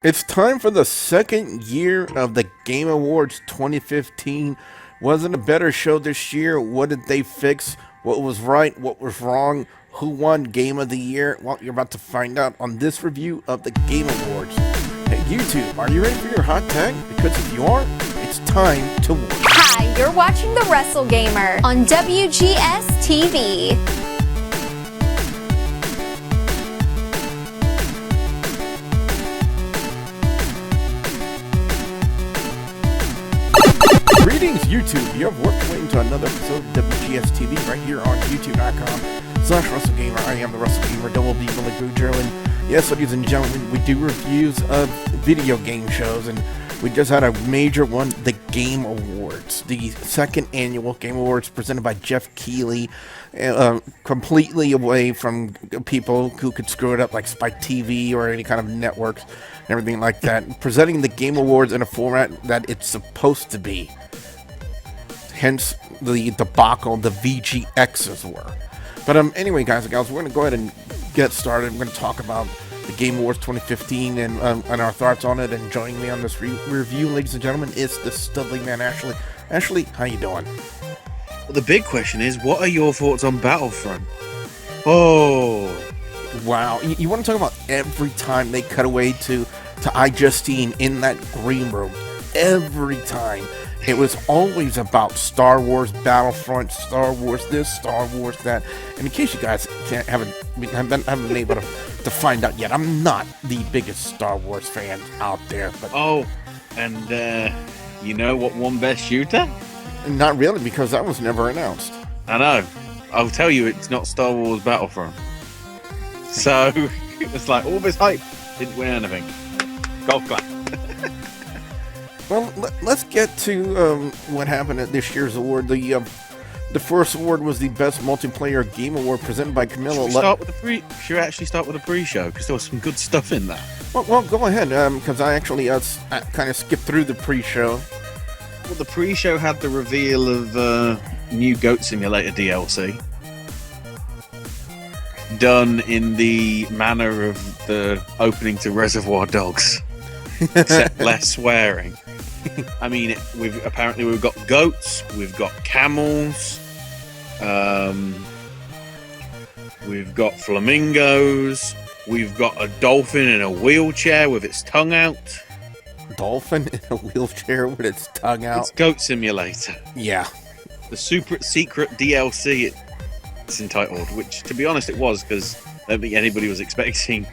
It's time for the second year of the Game Awards 2015. Wasn't a better show this year? What did they fix? What was right? What was wrong? Who won Game of the Year? Well, you're about to find out on this review of the Game Awards. Hey, YouTube, are you ready for your hot tag? Because if you are, it's time to watch. Hi, you're watching The Wrestle Gamer on WGS-TV. Greetings, YouTube. You have worked your way into another episode of WGS-TV right here on YouTube.com/WrestleGamer. I am the Wrestle Gamer, Double B Billy Boojo, and yes, ladies and gentlemen, we do reviews of video game shows, and we just had a major one, the Game Awards, the second annual Game Awards presented by Geoff Keighly, completely away from people who could screw it up like Spike TV or any kind of networks and everything like that, presenting the Game Awards in a format that it's supposed to be. Hence the debacle the VGXs were. But anyway, guys and gals, we're going to go ahead and get started. We're going to talk about the Game Awards 2015 and our thoughts on it. And joining me on this review, ladies and gentlemen, is the studly man, Ashley. Ashley, how you doing? Well, the big question is, what are your thoughts on Battlefront? Oh, wow. You want to talk about every time they cut away to iJustine in that green room. Every time. It was always about Star Wars Battlefront, Star Wars this, Star Wars that. And in case you guys haven't been able to find out yet, I'm not the biggest Star Wars fan out there. But and you know what won Best Shooter? Not really, because that was never announced. I know. I'll tell you, it's not Star Wars Battlefront. So it's like all this hype didn't win anything. Golf clap. Well, let's get to what happened at this year's award. The first award was the Best Multiplayer Game Award presented by Camilla. Should we actually start with the pre-show? Because there was some good stuff in there. Well, go ahead, because I actually kind of skipped through the pre-show. Well, the pre-show had the reveal of new Goat Simulator DLC. Done in the manner of the opening to Reservoir Dogs. Except less swearing. I mean, we've got goats, we've got camels, we've got flamingos, we've got a dolphin in a wheelchair with its tongue out. Dolphin in a wheelchair with its tongue out? It's Goat Simulator. Yeah. The super secret DLC it's entitled, which, to be honest, it was, because I don't think anybody was expecting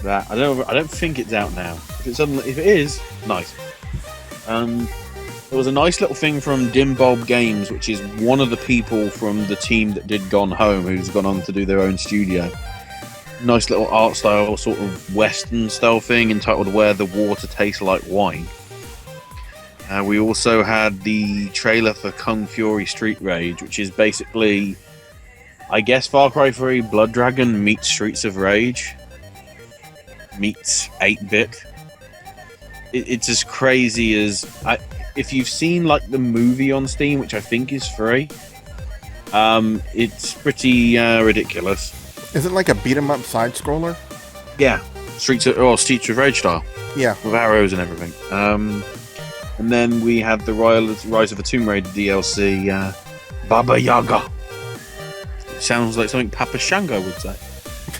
that. I don't think it's out now. If it is, nice. There was a nice little thing from Dim Bulb Games, which is one of the people from the team that did Gone Home, who's gone on to do their own studio. Nice little art style, sort of Western style thing entitled Where the Water Tastes Like Wine. We also had the trailer for Kung Fury Street Rage, which is basically, I guess, Far Cry 3 Blood Dragon meets Streets of Rage meets 8-bit. It's as crazy as if you've seen like the movie on Steam, which I think is free. It's pretty ridiculous. Is it like a beat 'em up side scroller? Yeah, Streets of Rage style. Yeah, with arrows and everything. And then we had the Rise of the Tomb Raider DLC, Baba Yaga. Sounds like something Papa Shango would say.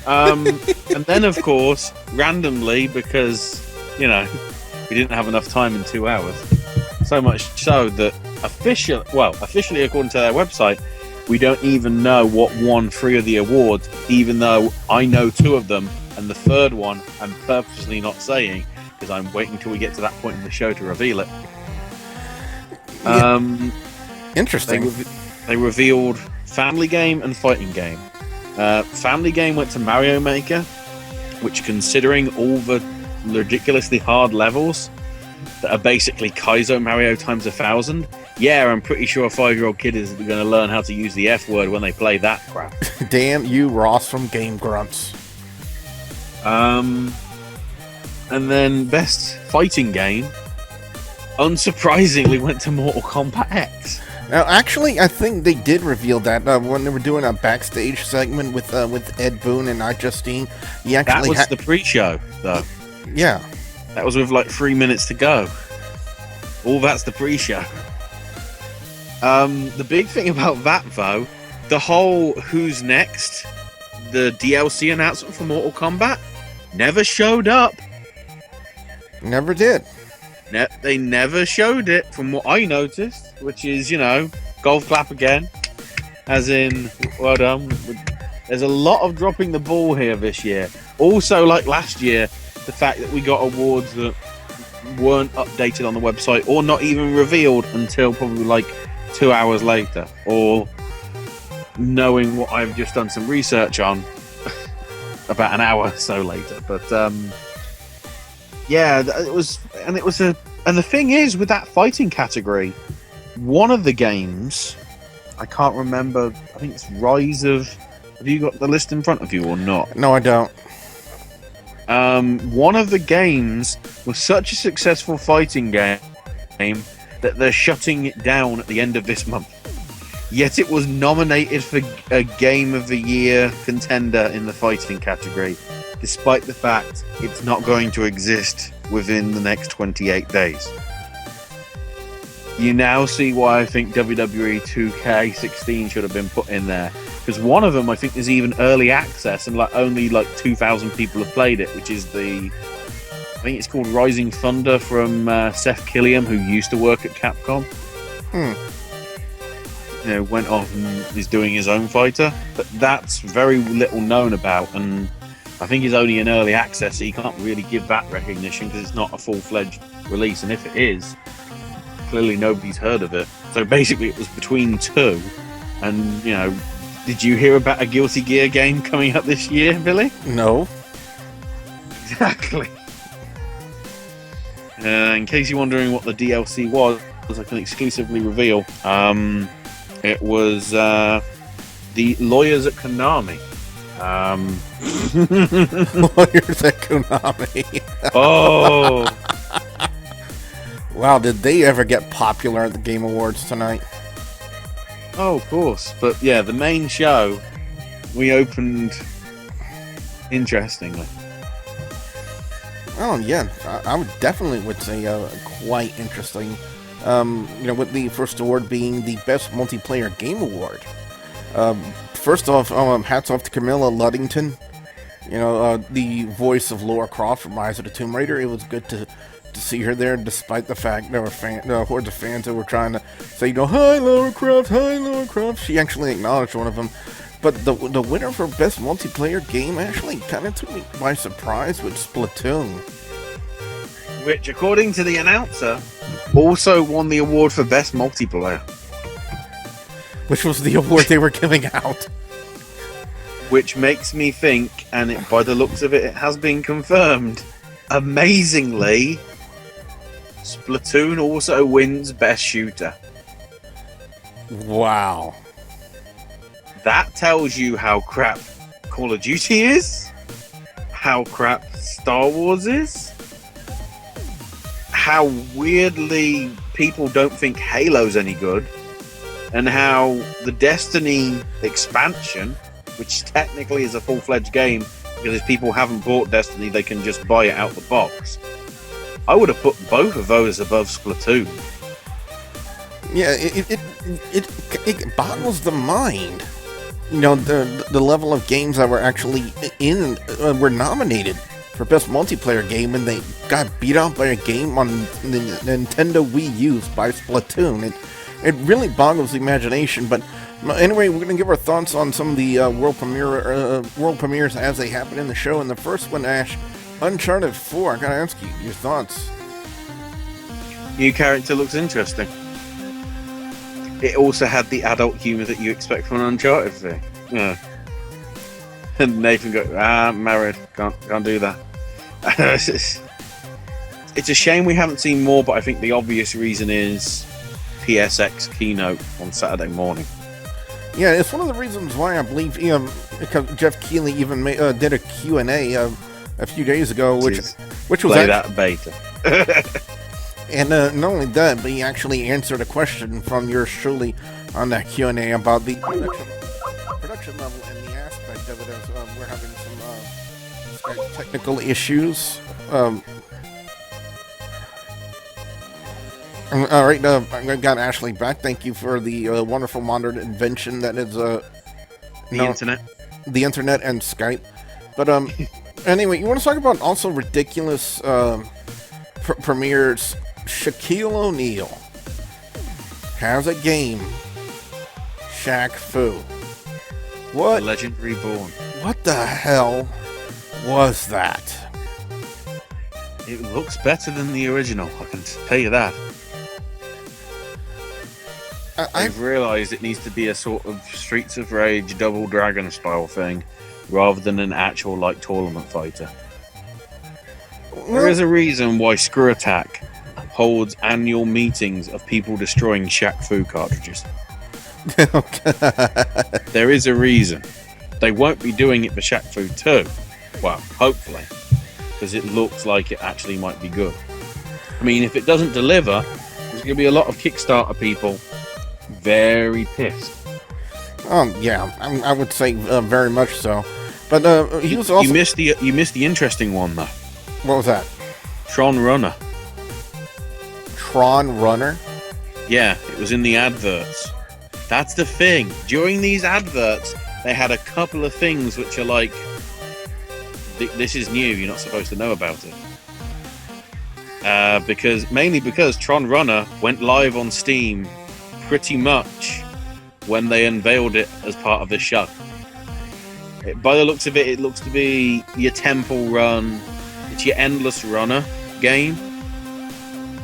And then, of course, randomly, because, you know, we didn't have enough time in 2 hours. So much so that officially, according to their website, we don't even know what won 3 of the awards, even though I know 2 of them, and the third one I'm purposely not saying, because I'm waiting until we get to that point in the show to reveal it. Interesting. They revealed Family Game and Fighting Game. Family Game went to Mario Maker, which, considering all the ridiculously hard levels that are basically Kaizo Mario times 1,000, yeah, I'm pretty sure a 5-year-old kid is going to learn how to use the F word when they play that crap. Damn you, Ross from Game Grumps. And then Best Fighting Game, unsurprisingly, went to Mortal Kombat X. Now, actually, I think they did reveal that when they were doing a backstage segment with Ed Boon and iJustine. That was the pre-show, though. Yeah. That was with like 3 minutes to go. All that's the pre-show. The big thing about that, though, the whole Who's Next, the DLC announcement for Mortal Kombat, never showed up. Never did. They never showed it, from what I noticed, which is, golf clap again. As in, well done. There's a lot of dropping the ball here this year. Also, like last year, the fact that we got awards that weren't updated on the website or not even revealed until probably like 2 hours later, or knowing what I've just done some research on about an hour or so later. But yeah, it was and the thing is, with that fighting category, one of the games, I can't remember, I think it's Rise of, have you got the list in front of you or not? No, I don't. One of the games was such a successful fighting game that they're shutting it down at the end of this month. Yet it was nominated for a Game of the Year contender in the fighting category, despite the fact it's not going to exist within the next 28 days. You now see why I think WWE 2K16 should have been put in there. Because one of them, I think, is even early access, and only 2,000 people have played it, which is I think it's called Rising Thunder from Seth Killiam, who used to work at Capcom. Went off and is doing his own fighter, but that's very little known about, and I think he's only in early access, so you can't really give that recognition because it's not a full-fledged release, and if it is, clearly nobody's heard of it. So basically it was between two, and did you hear about a Guilty Gear game coming up this year, Billy? No. Exactly. In case you're wondering what the DLC was, I can exclusively reveal. It was the lawyers at Konami. Lawyers at Konami. Oh. Wow, did they ever get popular at the Game Awards tonight? Oh, of course. But yeah, the main show, we opened interestingly. Oh, yeah. I would definitely say quite interesting. With the first award being the Best Multiplayer Game Award. First off, hats off to Camilla Luddington. The voice of Lara Croft from Rise of the Tomb Raider. It was good to see her there, despite the fact there were hordes of fans that were trying to say, hi Lara Croft, hi Lara Croft. She actually acknowledged one of them. But the winner for Best Multiplayer Game actually kind of took me by surprise with Splatoon. Which, according to the announcer, also won the award for Best Multiplayer. Which was the award they were giving out. Which makes me think, and by the looks of it, it has been confirmed, amazingly, Splatoon also wins Best Shooter. Wow. That tells you how crap Call of Duty is, how crap Star Wars is, how weirdly people don't think Halo's any good, and how the Destiny expansion, which technically is a full-fledged game, because if people haven't bought Destiny, they can just buy it out the box. I would have put both of those above Splatoon. Yeah, it boggles the mind. The level of games that were actually were nominated for Best Multiplayer Game, and they got beat out by a game on the Nintendo Wii U by Splatoon. It really boggles the imagination. But anyway, we're going to give our thoughts on some of the world premieres as they happen in the show. And the first one, Ash, Uncharted 4. I got to ask you your thoughts. New character looks interesting. It also had the adult humour that you expect from an Uncharted thing. Yeah. And Nathan goes, I'm married. Can't do that. It's a shame we haven't seen more, but I think the obvious reason is PSX keynote on Saturday morning. Yeah, it's one of the reasons why I believe because Geoff Keighly even did a Q&A a few days ago, which was play that beta. And not only that, but he actually answered a question from yours truly on that Q&A about the production level and the aspect of it, as we're having some technical issues All right, I got Ashley back. Thank you for the wonderful modern invention that is The internet. the internet and Skype. But anyway, you want to talk about also ridiculous premieres? Shaquille O'Neal has a game. Shaq Fu. What? Legend Reborn. What the hell was that? It looks better than the original, I can tell you that. I've realised it needs to be a sort of Streets of Rage Double Dragon style thing, rather than an actual like tournament fighter. There is a reason why Screw Attack holds annual meetings of people destroying Shaq Fu cartridges. There is a reason. They won't be doing it for Shaq Fu 2. Well, hopefully, because it looks like it actually might be good. I mean, if it doesn't deliver, there's going to be a lot of Kickstarter people very pissed. Yeah, I would say very much so. But he was also... You missed the interesting one, though. What was that? Tron Runner. Tron Runner? Yeah, it was in the adverts. That's the thing. During these adverts, they had a couple of things which are like, this is new, you're not supposed to know about it. Mainly because Tron Runner went live on Steam pretty much when they unveiled it as part of the show. By the looks of it, it looks to be your Temple Run, it's your Endless Runner game,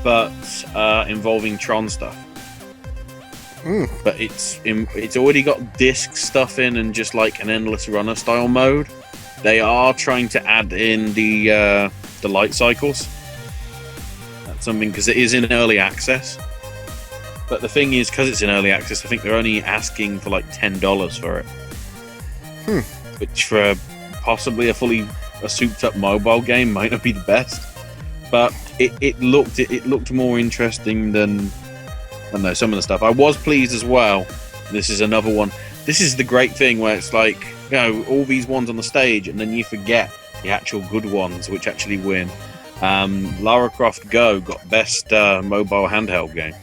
but involving Tron stuff. But it's already got disc stuff in and just like an Endless Runner style mode. They are trying to add in the light cycles. That's something, because it is in early access. But the thing is, because it's in early access, I think they're only asking for like $10 for it. Which for possibly a souped up mobile game might not be the best. But it looked more interesting than, I don't know, some of the stuff. I was pleased as well. This is another one. This is the great thing where it's like, you know, all these ones on the stage, and then you forget the actual good ones which actually win. Lara Croft Go got best mobile handheld game.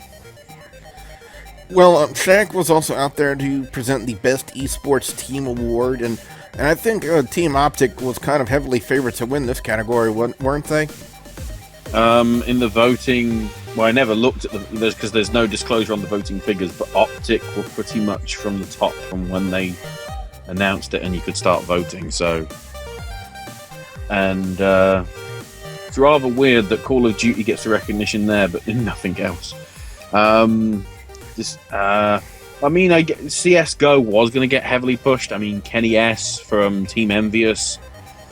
Well, Shaq was also out there to present the Best Esports Team Award, and I think Team Optic was kind of heavily favored to win this category, weren't they? In the voting, well, I never looked at because there's no disclosure on the voting figures, but Optic were pretty much from the top from when they announced it and you could start voting. So, and it's rather weird that Call of Duty gets the recognition there, but nothing else. I mean, CSGO was going to get heavily pushed. I mean, Kenny S from Team Envious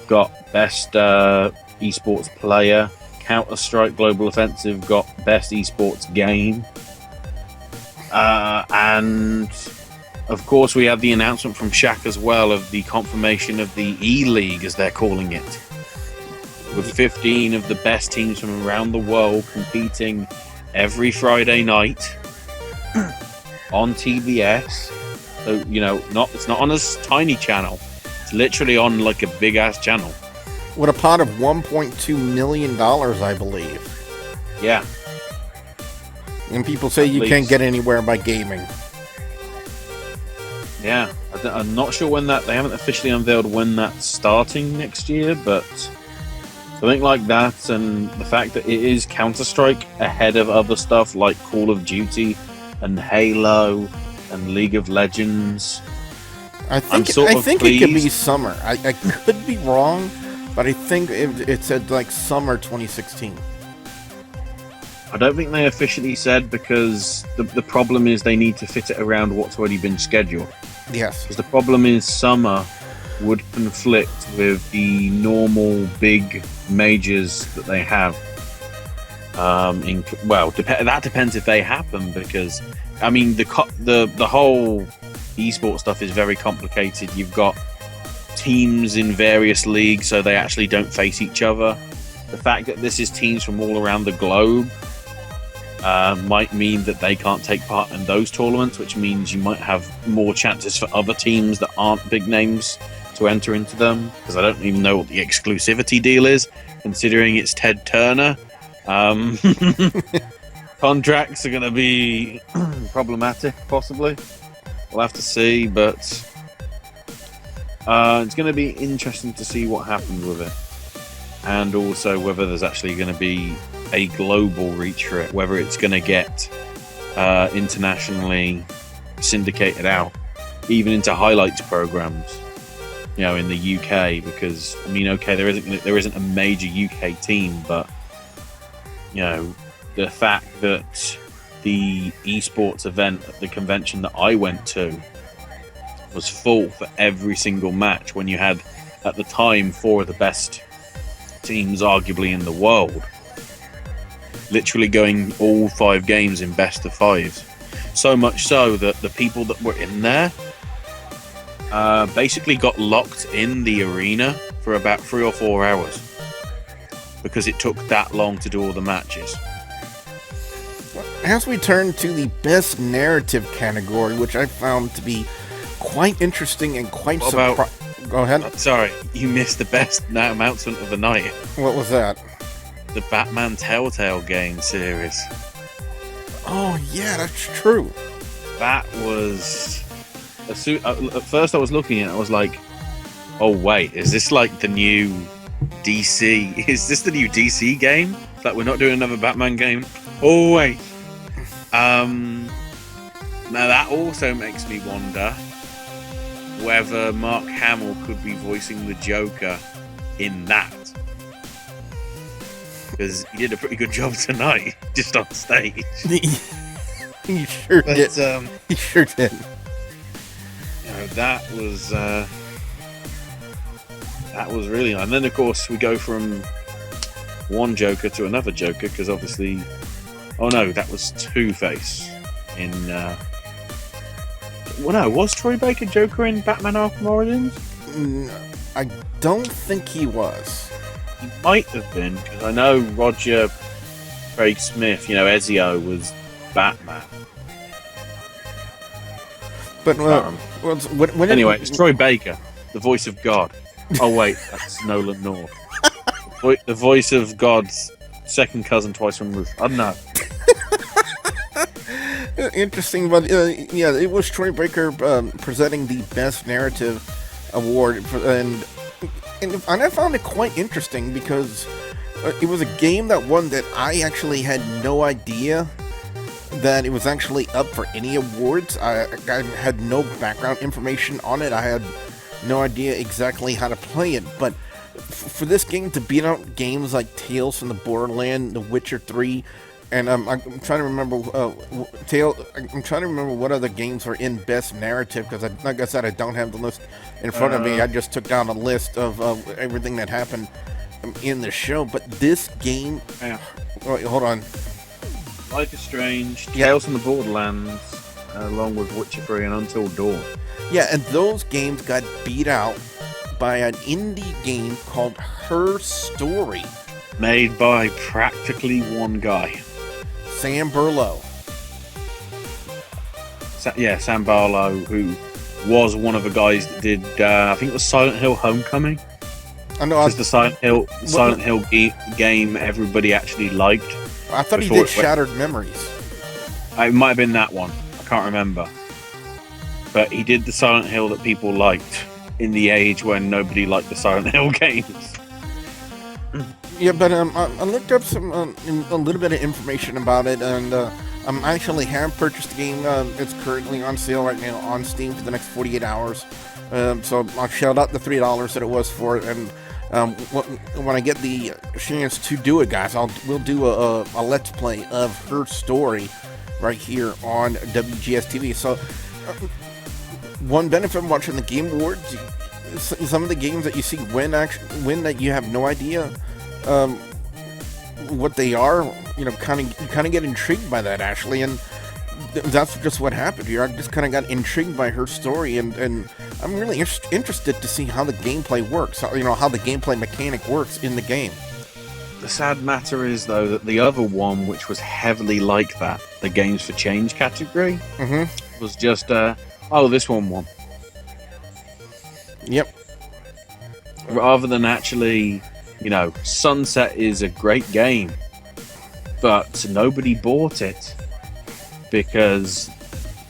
got Best Esports Player. Counter-Strike Global Offensive got Best Esports Game. And, of course, we had the announcement from Shaq as well of the confirmation of the E-League, as they're calling it. With 15 of the best teams from around the world competing every Friday night on TBS. So, you know, it's not on a tiny channel. It's literally on like a big ass channel. With a pot of $1.2 million, I believe. Yeah. And people say you can't get anywhere by gaming. Yeah. I'm not sure when they haven't officially unveiled when that's starting next year, but something like that, and the fact that it is Counter-Strike ahead of other stuff like Call of Duty and Halo and League of Legends. I think it could be summer. I could be wrong, but I think it said like summer 2016. I don't think they officially said, because the problem is they need to fit it around what's already been scheduled. Yes. Because the problem is summer would conflict with the normal big majors that they have. That depends if they happen, because I mean the whole esports stuff is very complicated. You've got teams in various leagues, so they actually don't face each other. The fact that this is teams from all around the globe might mean that they can't take part in those tournaments, which means you might have more chances for other teams that aren't big names to enter into them, because I don't even know what the exclusivity deal is, considering it's Ted Turner. Contracts are going to be problematic, possibly. We'll have to see, but it's going to be interesting to see what happens with it. And also whether there's actually going to be a global reach for it, whether it's going to get internationally syndicated out, even into highlights programs, in the UK. Because I mean, okay, there isn't a major UK team, but the fact that the esports event at the convention that I went to was full for every single match, when you had at the time 4 of the best teams arguably in the world literally going all 5 games in best of 5s, so much so that the people that were in there basically got locked in the arena for about 3 or 4 hours because it took that long to do all the matches. As we turn to the best narrative category, which I found to be quite interesting and quite surprising. Go ahead. Sorry, you missed the best announcement of the night. What was that? The Batman Telltale game series. Oh yeah, that's true. That was... At first I was looking at it, I was like, oh wait, is this like the new DC? Is this the new DC game? That we're not doing another Batman game? Oh wait. Now that also makes me wonder whether Mark Hamill could be voicing the Joker in that. Because he did a pretty good job tonight, just on stage. He sure did. He sure did. That was really nice. And then, of course, we go from one Joker to another Joker, because obviously... Oh, no, that was Two-Face in... Well, no, was Troy Baker Joker in Batman Arkham Origins? I don't think he was. He might have been, because I know Roger Craig Smith, Ezio was Batman. But anyway, it's Troy Baker, the voice of God. Oh wait, that's Nolan North. The voice of God's second cousin twice removed. I don't know. Interesting, but yeah, it was Troy Baker presenting the Best Narrative Award, and I found it quite interesting because it was a game that won that I actually had no idea that it was actually up for any awards. I had no background information on it. I had no idea exactly how to play it, but for this game to beat out games like Tales from the Borderland, The Witcher 3, and I'm trying to remember I'm trying to remember what other games were in Best Narrative, because like I said, I don't have the list in front of me. I just took down a list of everything that happened in the show. But this game, wait, hold on. Life is Strange, Tales from the Borderlands, along with Witcher 3 and Until Dawn. Yeah, and those games got beat out by an indie game called Her Story. Made by practically one guy. Sam Barlow. Sam Barlow, who was one of the guys that did, I think it was Silent Hill Homecoming. I know. It's the Silent Hill game everybody actually liked. I thought he did Shattered Memories. It might have been that one. I can't remember. But he did the Silent Hill that people liked in the age when nobody liked the Silent Hill games. Yeah, but I looked up some a little bit of information about it, and I actually have purchased the game. It's currently on sale right now on Steam for the next 48 hours. So I'll shout out the $3 that it was for it, and when I get the chance to do it, guys, we'll do a Let's Play of Her Story right here on WGS-TV. So one benefit of watching the Game Awards, some of the games that you see win that you have no idea what they are, kind of get intrigued by that, actually, and that's just what happened here. I just kind of got intrigued by Her Story, and I'm really interested to see how the gameplay works, how the gameplay mechanic works in the game. The sad matter is, though, that the other one, which was heavily like that, the Games for Change category, was just, this one won. Yep. Rather than actually, Sunset is a great game. but nobody bought it because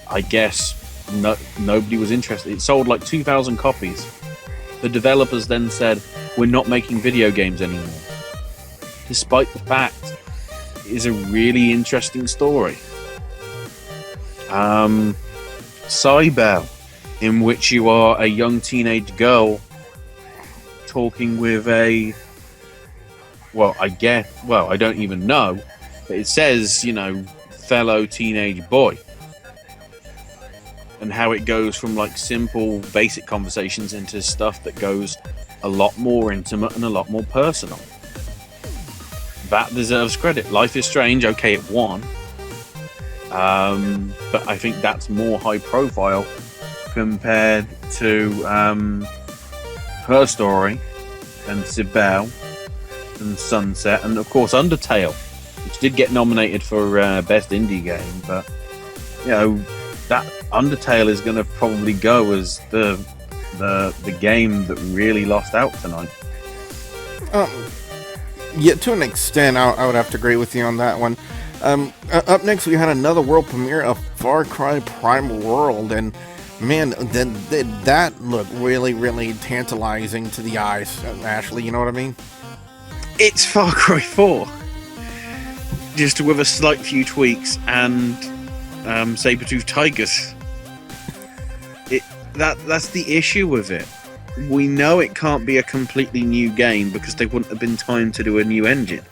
I guess nobody was interested. It sold like 2,000 copies. The developers then said, we're not making video games anymore. Despite the fact it is a really interesting story. Cybele, in which you are a young teenage girl talking with I don't even know, but it says, fellow teenage boy. And how it goes from like simple, basic conversations into stuff that goes a lot more intimate and a lot more personal. That deserves credit. Life is Strange, okay, it won. But I think that's more high profile compared to her story and Cybele and Sunset, and of course Undertale, which did get nominated for Best Indie Game, but that Undertale is going to probably go as the game that really lost out tonight. Yeah, to an extent, I would have to agree with you on that one. Up next, we had another world premiere of Far Cry Primal World, and man, that looked really, really tantalizing to the eyes, Ashley, you know what I mean? It's Far Cry 4, just with a slight few tweaks and saber-toothed tigers. That's the issue with it. We know it can't be a completely new game because there wouldn't have been time to do a new engine.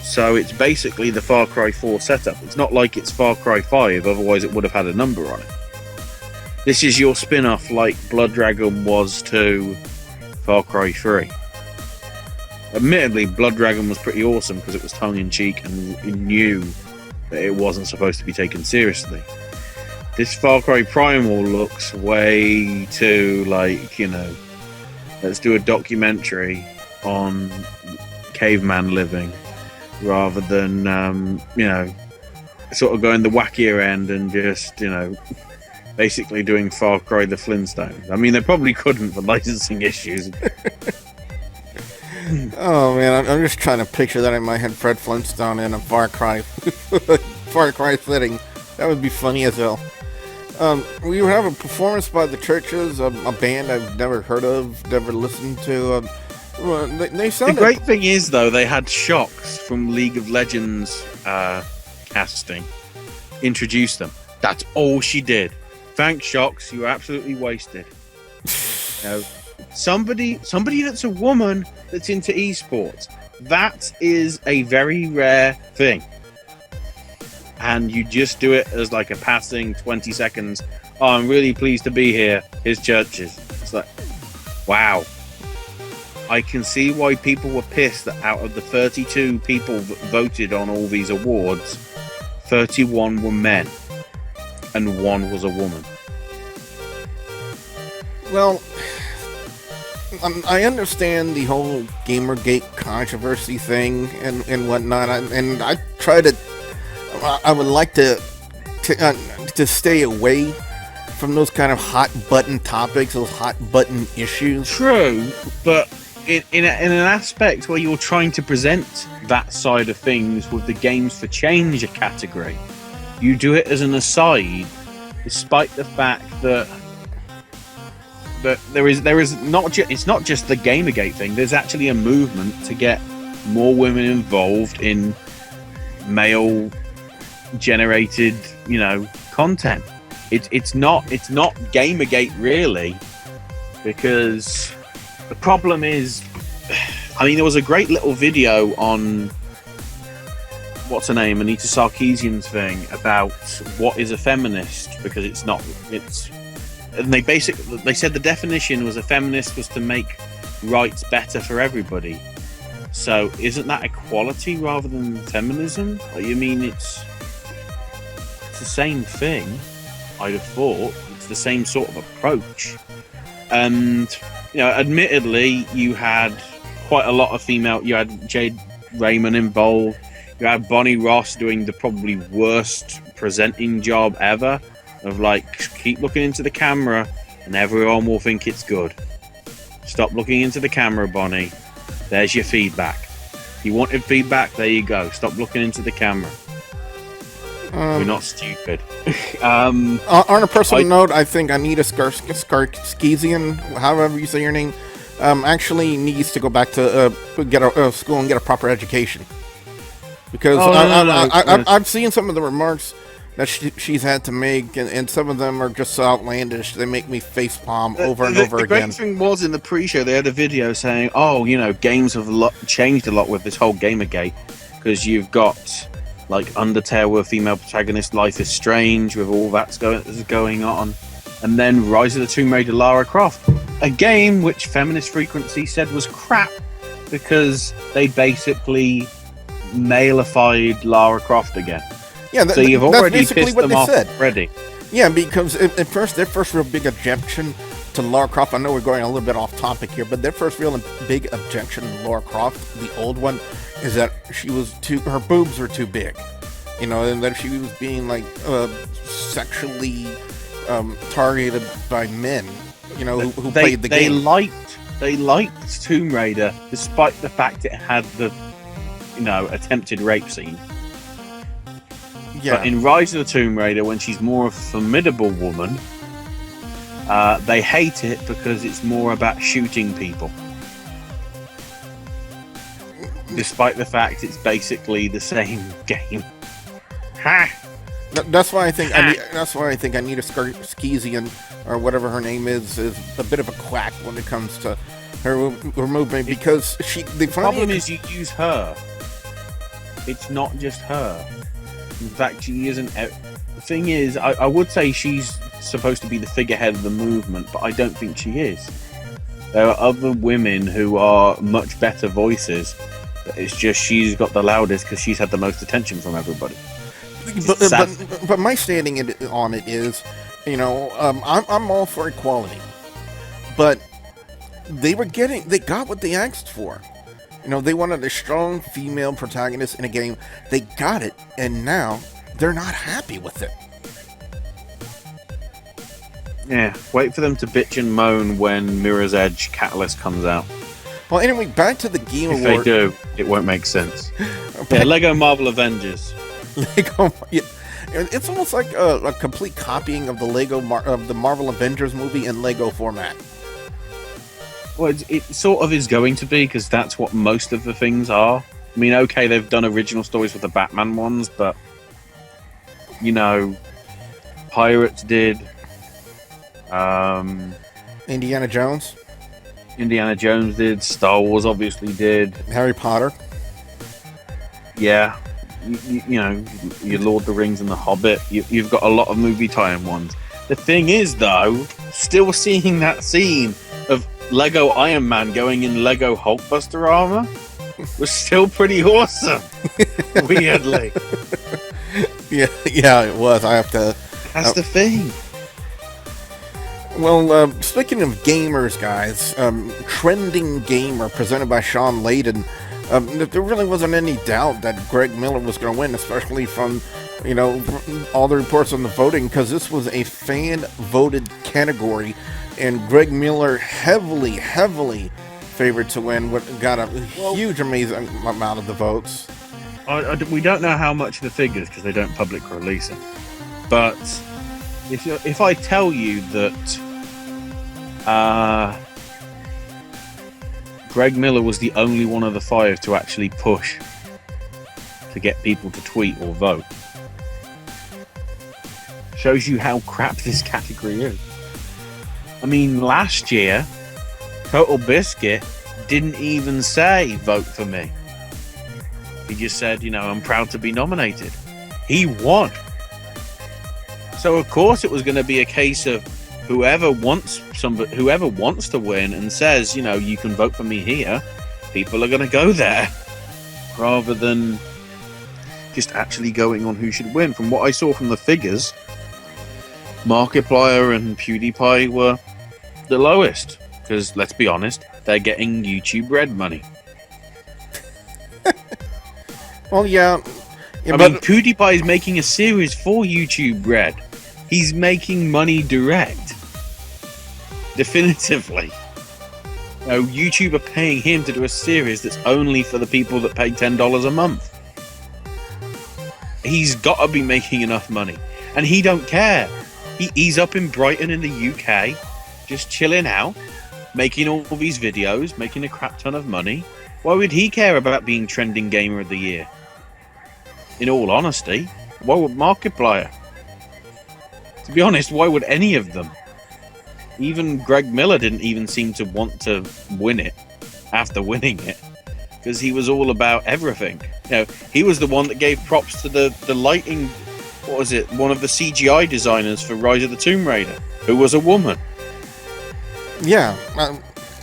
So it's basically the Far Cry 4 setup. It's not like it's Far Cry 5, otherwise it would have had a number on it. This is your spin-off like Blood Dragon was to Far Cry 3. Admittedly, Blood Dragon was pretty awesome because it was tongue-in-cheek and you knew that it wasn't supposed to be taken seriously. This Far Cry Primal looks way too let's do a documentary on caveman living rather than, sort of going the wackier end and just, basically doing Far Cry the Flintstones. I mean, they probably couldn't for licensing issues. Oh man, I'm just trying to picture that in my head, Fred Flintstone in a Far Cry setting. That would be funny as hell. We have a performance by the Churches, a band I've never heard of, never listened to. They sounded... The great thing is, though, they had Shocks from League of Legends casting introduce them. That's all she did. Thanks, Shocks. You were absolutely wasted. Somebody that's a woman that's into esports. That is a very rare thing. And you just do it as like a passing 20 seconds. Oh, I'm really pleased to be here. Here's Churches. It's like, wow. I can see why people were pissed that out of the 32 people that voted on all these awards, 31 were men and 1 was a woman. Well, I understand the whole Gamergate controversy thing and whatnot, and I try to... I would like to stay away from those kind of hot button topics, those hot button issues. True, but in an aspect where you're trying to present that side of things with the Games for Change category, you do it as an aside, despite the fact that there is not it's not just the Gamergate thing. There's actually a movement to get more women involved in male generated content. It's not Gamergate really, because the problem is, I mean, there was a great little video on what's her name, Anita Sarkeesian's thing about what is a feminist, because and they said the definition was a feminist was to make rights better for everybody. So isn't that equality rather than feminism? You mean it's the same thing, I'd have thought. It's the same sort of approach. And, admittedly, you had quite a lot of female... You had Jade Raymond involved. You had Bonnie Ross doing the probably worst presenting job ever of, keep looking into the camera and everyone will think it's good. Stop looking into the camera, Bonnie. There's your feedback. You wanted feedback? There you go. Stop looking into the camera. You're not stupid. On a personal note, I think Anita Skarskizian, however you say your name, actually needs to go back to get a school and get a proper education. Because I've seen some of the remarks that she's had to make, and some of them are just so outlandish. They make me facepalm over and over again. The great thing was in the pre-show, they had a video saying, oh, you know, games have changed a lot with this whole Gamergate, because you've got like Undertale with female protagonist, Life is Strange with all that's going on, and then Rise of the Tomb Raider Lara Croft, a game which Feminist Frequency said was crap because they basically male-ified Lara Croft again. Yeah, so you've already pissed them off already. Yeah, because at first, their first real big objection to Lara Croft, I know we're going a little bit off topic here, but their first real big objection to Lara Croft, the old one, is that her boobs were too big, you know, and that she was being like sexually targeted by men, you know, who played the game. They liked Tomb Raider despite the fact it had the, you know, attempted rape scene. Yeah. But in Rise of the Tomb Raider, when she's more of a formidable woman, they hate it because it's more about shooting people. Despite the fact it's basically the same game. Ha! That's why I think Anita Skarskizian, or whatever her name is a bit of a quack when it comes to her movement, because the problem is you use her. It's not just her. In fact, she isn't. The thing is, I would say she's supposed to be the figurehead of the movement, but I don't think she is. There are other women who are much better voices. But it's just she's got the loudest because she's had the most attention from everybody. But my standing on it is, you know, I'm all for equality, but they got what they asked for. You know, they wanted a strong female protagonist in a game. They got it, and now they're not happy with it. Yeah, wait for them to bitch and moan when Mirror's Edge Catalyst comes out. Well, anyway, back to the Game Award. If they do, it won't make sense. Yeah, Lego Marvel Avengers. It's almost like a complete copying of the Marvel Avengers movie in Lego format. Well, it sort of is going to be, because that's what most of the things are. I mean, okay, they've done original stories with the Batman ones, but, you know, Pirates did. Indiana Jones did. Star Wars obviously did. Harry Potter. Yeah. You know, your Lord of the Rings and The Hobbit. You've got a lot of movie tie-in ones. The thing is, though, still seeing that scene of Lego Iron Man going in Lego Hulkbuster armor was still pretty awesome. Weirdly. Yeah, it was. That's the thing. Well, speaking of gamers, guys, Trending Gamer, presented by Sean Laydon, there really wasn't any doubt that Greg Miller was going to win, especially from, you know, all the reports on the voting, because this was a fan-voted category, and Greg Miller heavily favored to win, got a huge, amazing amount of the votes. We don't know how much of the figures, because they don't public release it, but if I tell you that Greg Miller was the only one of the 5 to actually push to get people to tweet or vote, shows you how crap this category is. I mean, last year, Total Biscuit didn't even say vote for me. He just said, you know, I'm proud to be nominated. He won. So of course it was going to be a case of whoever wants to win and says, you know, you can vote for me here, people are going to go there, rather than just actually going on who should win. From what I saw from the figures, Markiplier and PewDiePie were the lowest, because let's be honest, they're getting YouTube Red money. Well, yeah. I mean, PewDiePie is making a series for YouTube Red. He's making money direct. Definitively. YouTube are paying him to do a series that's only for the people that pay $10 a month. He's got to be making enough money, and he don't care. He's up in Brighton in the UK, just chilling out, making all these videos, making a crap ton of money. Why would he care about being trending gamer of the year? In all honesty, why would Markiplier? To be honest, why would any of them? Even Greg Miller didn't even seem to want to win it after winning it, because he was all about everything. He was the one that gave props to the lighting. What was it? One of the CGI designers for Rise of the Tomb Raider, who was a woman. Yeah,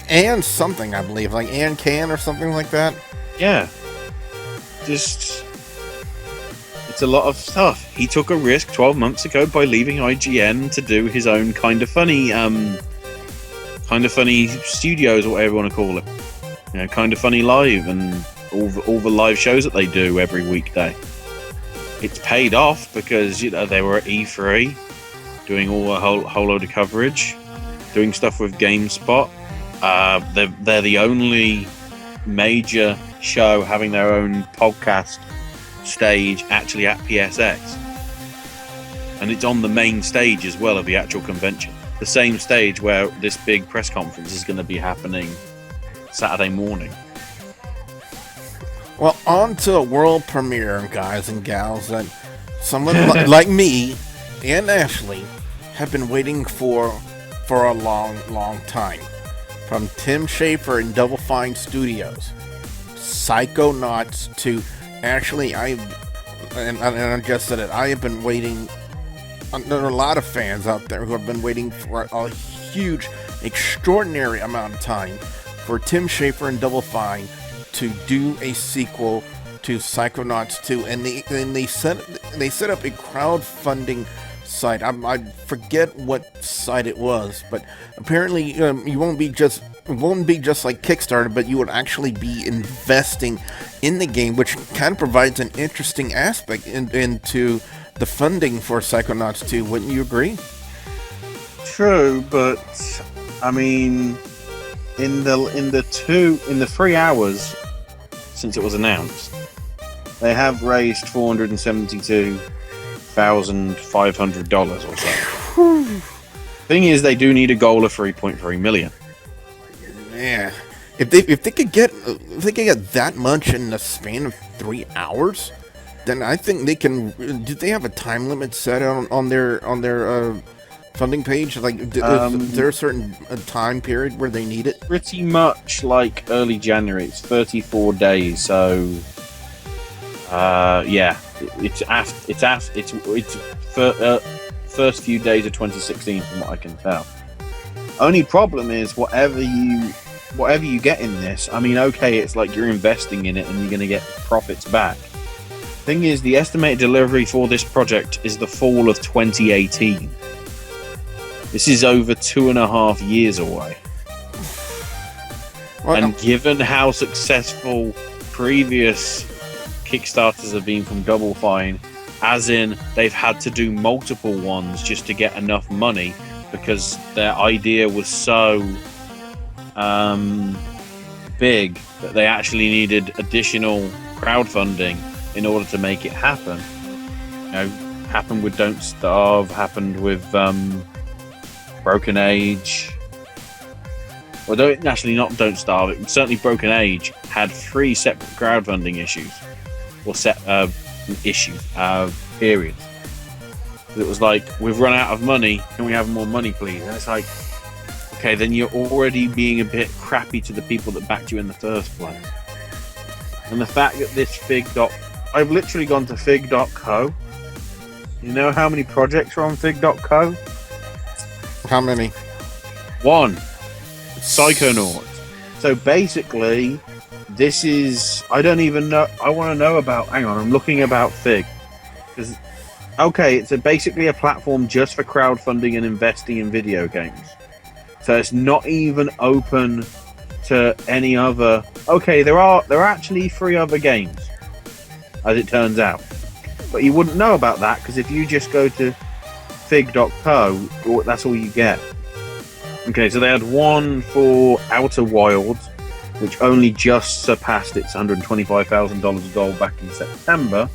Anne something, I believe, like Anne Can or something like that. Yeah, it's a lot of stuff. He took a risk 12 months ago by leaving IGN to do his own kind of funny studios, or whatever you want to call it. Kind of Funny Live, and all the live shows that they do every weekday. It's paid off because they were at E3 doing a whole load of coverage, doing stuff with GameSpot. They're the only major show having their own podcast stage actually at PSX, and it's on the main stage as well of the actual convention, the same stage where this big press conference is going to be happening Saturday morning. Well, on to a world premiere, guys and gals, that someone like me and Ashley have been waiting for a long time. From Tim Schafer and Double Fine Studios, Psychonauts to actually, I just said it, I have been waiting. There are a lot of fans out there who have been waiting for a huge, extraordinary amount of time for Tim Schafer and Double Fine to do a sequel to Psychonauts 2, and they set up a crowdfunding site. I forget what site it was, but apparently it won't be just like Kickstarter, but you would actually be investing in the game, which kind of provides an interesting aspect into the funding for Psychonauts 2. Wouldn't you agree? True, but I mean, in the 3 hours since it was announced, they have raised $472,500 or so. Thing is, they do need a goal of 3.3 million. Yeah, if they could get that much in the span of 3 hours, then I think they can. Do they have a time limit set on their funding page? Like, is there a certain time period where they need it? Pretty much like early January. It's 34 days. So, yeah, it's first few days of 2016, from what I can tell. Only problem is whatever you get in this. I mean, okay, it's like you're investing in it and you're going to get profits back. Thing is, the estimated delivery for this project is the fall of 2018. This is over 2.5 years away. Well, and given how successful previous Kickstarters have been from Double Fine, as in they've had to do multiple ones just to get enough money, because their idea was so big that they actually needed additional crowdfunding in order to make it happen. Happened with Don't Starve, happened with Broken Age. Well, not Don't Starve. It certainly Broken Age had 3 separate crowdfunding issues, or periods. It was like, we've run out of money. Can we have more money, please? And it's like, okay, then you're already being a bit crappy to the people that backed you in the first place. And the fact that this I've literally gone to fig.co. You know how many projects are on fig.co? How many? 1. Psychonauts. So basically, this is... I don't even know... I want to know about... Hang on, I'm looking about Fig. Because, okay, it's basically a platform just for crowdfunding and investing in video games. So it's not even open to any other... Okay, there are actually 3 other games, as it turns out. But you wouldn't know about that, because if you just go to fig.co, that's all you get. Okay, so they had one for Outer Wilds, which only just surpassed its $125,000 of goal back in September.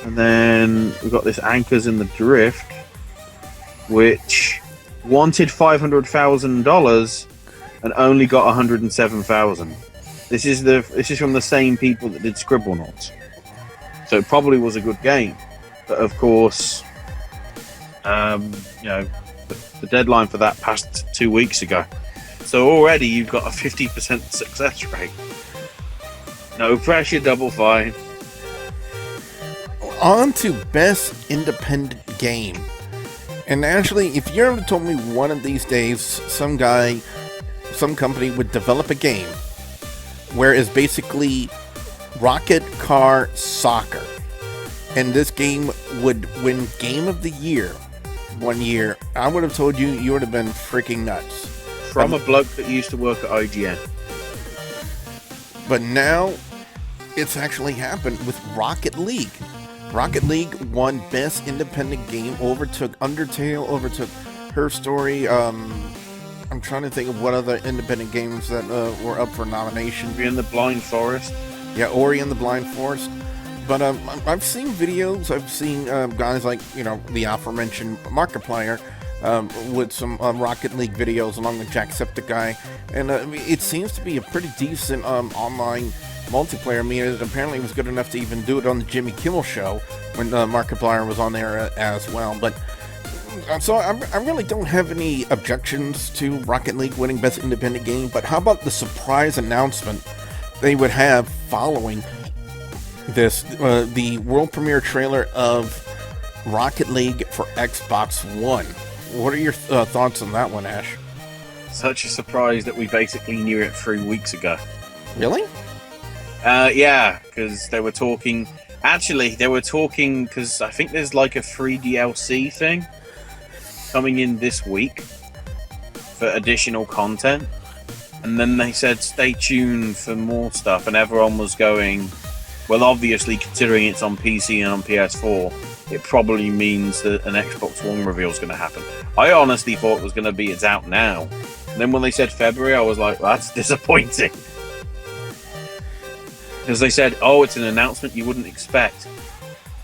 And then we've got this Anchors in the Drift, which wanted $500,000 and only got $107,000. This is from the same people that did Scribblenauts, so it probably was a good game. But of course, the deadline for that passed 2 weeks ago. So already you've got a 50% success rate. No pressure, Double Fine. On to Best Independent Game. And actually, if you ever told me one of these days some company would develop a game where it's basically rocket car soccer, and this game would win Game of the Year one year, I would have told you would have been freaking nuts. From a bloke that used to work at IGN. But now, it's actually happened with Rocket League. Rocket League won Best Independent Game, overtook Undertale, overtook Her Story. I'm trying to think of what other independent games that were up for nomination. Ori and the Blind Forest. Yeah, Ori and the Blind Forest. But I've seen videos. I've seen guys like, the aforementioned Markiplier with some Rocket League videos along with Jacksepticeye. And it seems to be a pretty decent online multiplayer. I mean, it apparently was good enough to even do it on the Jimmy Kimmel show when Markiplier was on there as well. But so I really don't have any objections to Rocket League winning Best Independent Game. But how about the surprise announcement they would have following this, the world premiere trailer of Rocket League for Xbox One? What are your thoughts on that one, Ash? Such a surprise that we basically knew it 3 weeks ago. Really? Yeah, because they were talking. Actually, they were talking because I think there's like a free DLC thing coming in this week for additional content. And then they said stay tuned for more stuff, and everyone was going, well, obviously, considering it's on PC and on PS4, it probably means that an Xbox One reveal is going to happen. I honestly thought it was going to be it's out now. And then when they said February, I was like, that's disappointing. Because they said, oh, it's an announcement you wouldn't expect.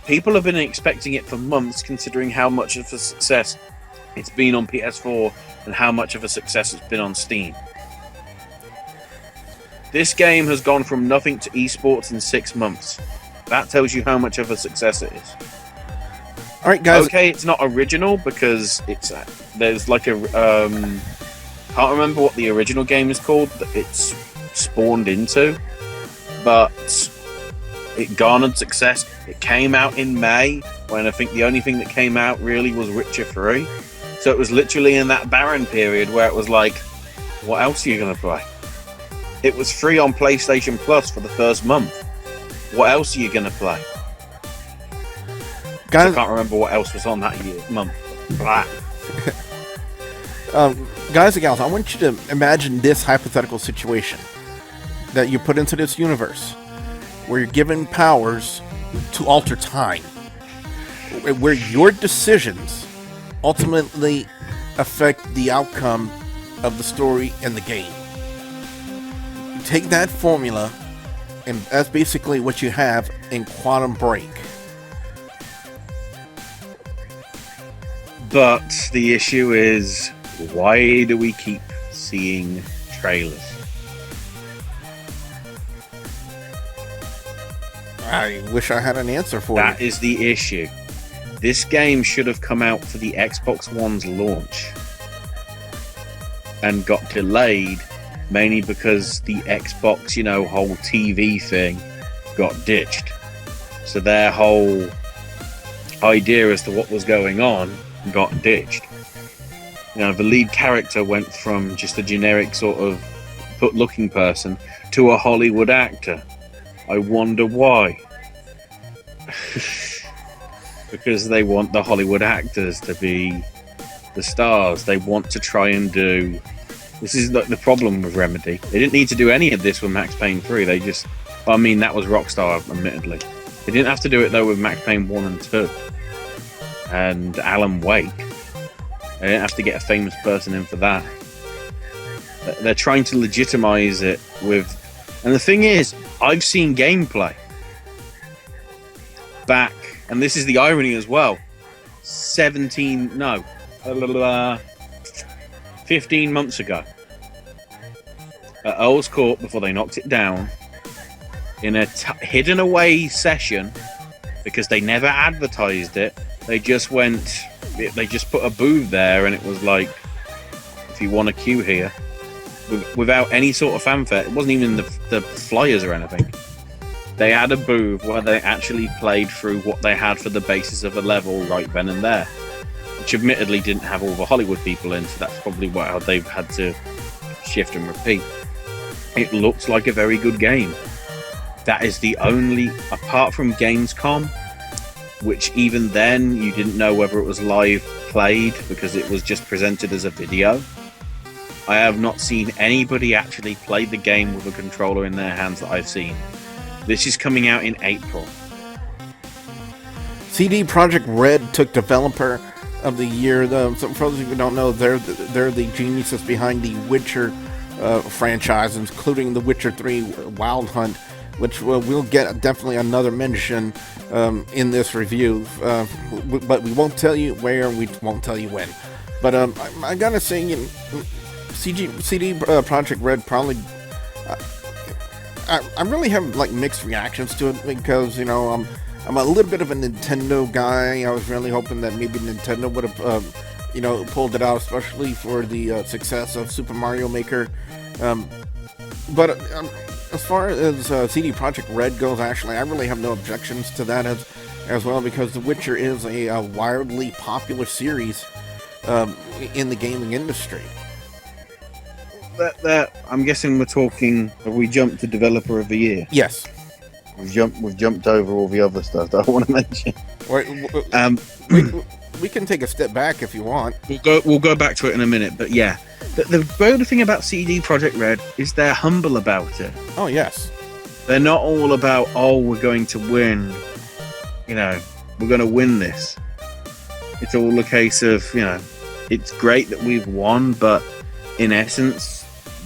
People have been expecting it for months, considering how much of a success it's been on PS4 and how much of a success it's been on Steam. This game has gone from nothing to esports in 6 months. That tells you how much of a success it is. All right, guys. Okay, it's not original because there's like a can't remember what the original game is called that it's spawned into, but it garnered success. It came out in May when I think the only thing that came out really was Witcher 3. So it was literally in that barren period where it was like, what else are you going to play? It was free on PlayStation Plus for the first month. What else are you going to play? Guys, I can't remember what else was on that month. Blah. Guys and gals, I want you to imagine this hypothetical situation that you put into this universe where you're given powers to alter time, where your decisions ultimately affect the outcome of the story and the game. You take that formula, and that's basically what you have in Quantum Break. But the issue is, why do we keep seeing trailers? I wish I had an answer for you. That is the issue. This game should have come out for the Xbox One's launch and got delayed mainly because the Xbox, whole TV thing got ditched. So their whole idea as to what was going on got ditched. The lead character went from just a generic sort of good-looking person to a Hollywood actor. I wonder why. Because they want the Hollywood actors to be the stars. They want to try and do... This is the problem with Remedy. They didn't need to do any of this with Max Payne 3. They just... that was Rockstar, admittedly. They didn't have to do it, though, with Max Payne 1 and 2. And Alan Wake. They didn't have to get a famous person in for that. They're trying to legitimize it with, and the thing is, I've seen gameplay back, and this is the irony as well. 15 months ago at Earl's Court, before they knocked it down, in a hidden away session, because they never advertised it. They just put a booth there, and it was like, if you want a queue here, without any sort of fanfare. It wasn't even the flyers or anything. They had a booth where they actually played through what they had for the basis of a level right then and there, which admittedly didn't have all the Hollywood people in, so that's probably how they've had to shift and repeat. It looks like a very good game. That is the only, apart from Gamescom, which even then you didn't know whether it was live played because it was just presented as a video. I have not seen anybody actually play the game with a controller in their hands that I've seen. This is coming out in April. CD Projekt Red took Developer of the Year. For those of you who don't know, they're the geniuses behind the Witcher franchise, including The Witcher 3 Wild Hunt, which we'll get definitely another mention in this review. But we won't tell you where, we won't tell you when. But I gotta say, CD Projekt Red probably... I really have like mixed reactions to it, because I'm a little bit of a Nintendo guy. I was really hoping that maybe Nintendo would have pulled it out, especially for the success of Super Mario Maker. But as far as CD Projekt Red goes, actually, I really have no objections to that as well, because The Witcher is a wildly popular series in the gaming industry. That I'm guessing we're talking. Have we jumped to Developer of the Year? Yes. We've jumped over all the other stuff that I want to mention. We can take a step back if you want. We'll go back to it in a minute. But yeah, the good thing about CD Projekt Red is they're humble about it. Oh yes. They're not all about, we're going to win. We're going to win this. It's all a case of, it's great that we've won, but in essence,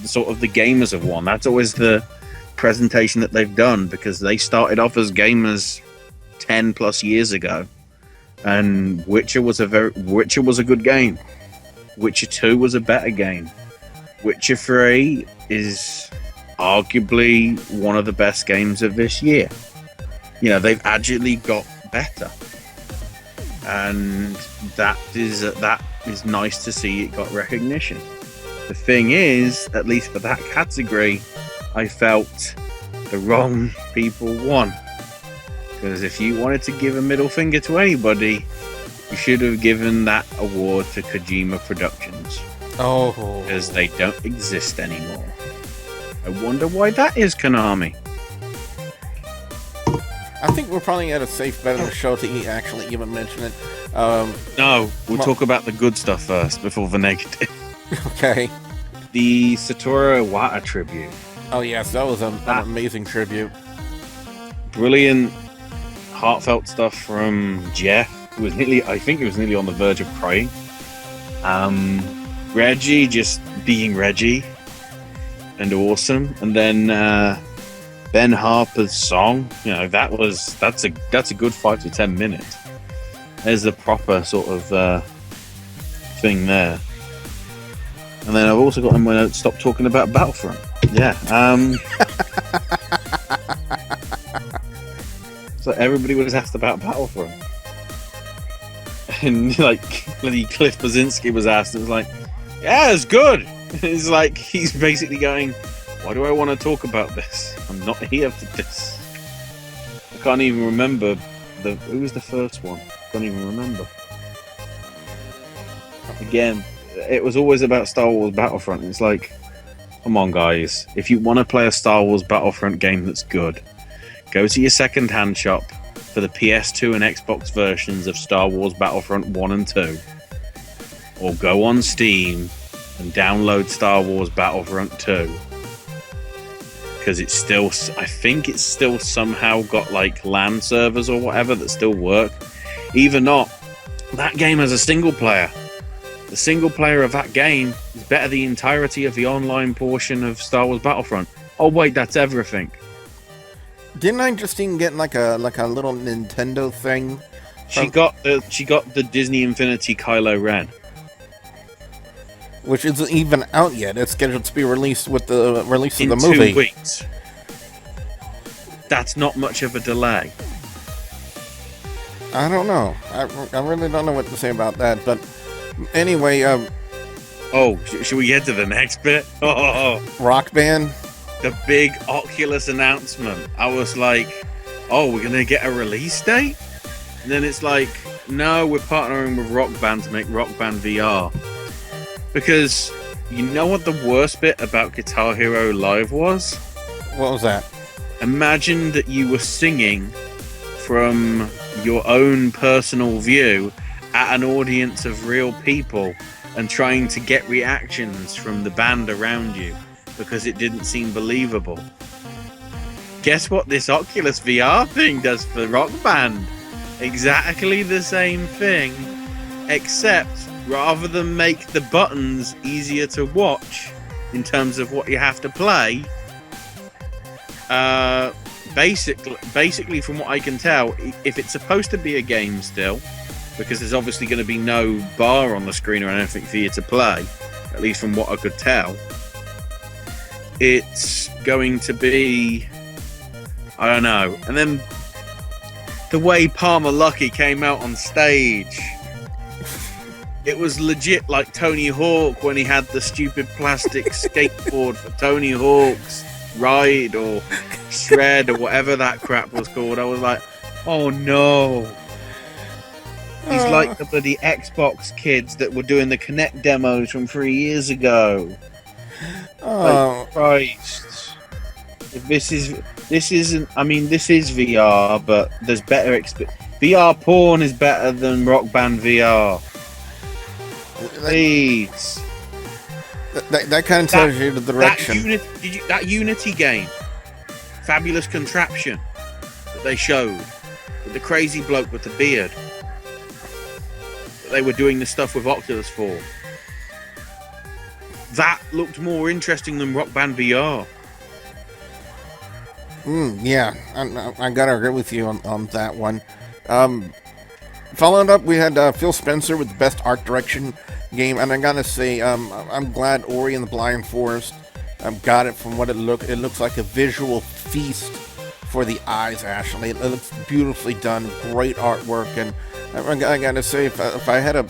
sort of the gamers have won. That's always the presentation that they've done, because they started off as gamers 10 plus years ago, and Witcher was a good game. Witcher 2 was a better game. Witcher 3 is arguably one of the best games of this year. They've actually got better, and that is nice to see. It got recognition. The thing is, at least for that category, I felt the wrong people won. Because if you wanted to give a middle finger to anybody, you should have given that award to Kojima Productions. Oh. Because they don't exist anymore. I wonder why that is, Konami. I think we're probably at a safe bet in the show to actually even mention it. No, we'll talk about the good stuff first, before the negative. Okay. The Satoru Iwata tribute. Oh yes, that was an amazing tribute. Brilliant, heartfelt stuff from Geoff, who was I think he was nearly on the verge of crying. Reggie just being Reggie and awesome, and then Ben Harper's song. That's a good 5 to 10 minutes. There's the proper sort of thing there. And then I've also got in my notes, stop talking about Battlefront. Yeah. So everybody was asked about Battlefront. And bloody Cliff Blazinski was asked, and it was like, yeah, it's good. It's like, he's basically going, why do I want to talk about this? I'm not here for this. I can't even remember who was the first one. I can't even remember. Again, it was always about Star Wars Battlefront. It's like, come on guys, if you want to play a Star Wars Battlefront game that's good, go to your second-hand shop for the PS2 and Xbox versions of Star Wars Battlefront 1 and 2, or go on Steam and download Star Wars Battlefront 2, because I think it's still somehow got like LAN servers or whatever that still work. Even not, that game has a single player. the single player of that game is better than the entirety of the online portion of Star Wars Battlefront. Oh wait, that's everything. Didn't I just even get like a little Nintendo thing? She got the Disney Infinity Kylo Ren, which isn't even out yet. It's scheduled to be released with the release of the movie. In 2 weeks. That's not much of a delay. I don't know. I really don't know what to say about that. But anyway, should we get to the next bit? Rock Band. The big Oculus announcement. I was like, oh, we're gonna get a release date? And then it's like, no, we're partnering with Rock Band to make Rock Band VR. Because you know what the worst bit about Guitar Hero Live was? What was that? Imagine that you were singing from your own personal view at an audience of real people and trying to get reactions from the band around you because it didn't seem believable. Guess what this Oculus VR thing does for Rock Band? Exactly the same thing, except rather than make the buttons easier to watch in terms of what you have to play, basically from what I can tell, if it's supposed to be a game still, because there's obviously going to be no bar on the screen or anything for you to play, at least from what I could tell, it's going to be, I don't know. And then the way Palmer Luckey came out on stage, it was legit like Tony Hawk when he had the stupid plastic skateboard for Tony Hawk's Ride or Shred or whatever that crap was called. I was like, oh no. He's like the bloody Xbox kids that were doing the Kinect demos from 3 years ago. Like, Christ. This is VR, but there's better VR porn is better than Rock Band VR. Please. That kind of tells you the direction. That Unity game, Fabulous Contraption, that they showed, with the crazy bloke with the beard, that they were doing the stuff with Oculus for. That looked more interesting than Rock Band VR. Yeah, I gotta agree with you on that one. Following up, we had Phil Spencer with the best art direction game, and I gotta say, I'm glad Ori and the Blind Forest got it from what it looked. It looks like a visual feast for the eyes. Actually, it looks beautifully done, great artwork, and I gotta say, if I had a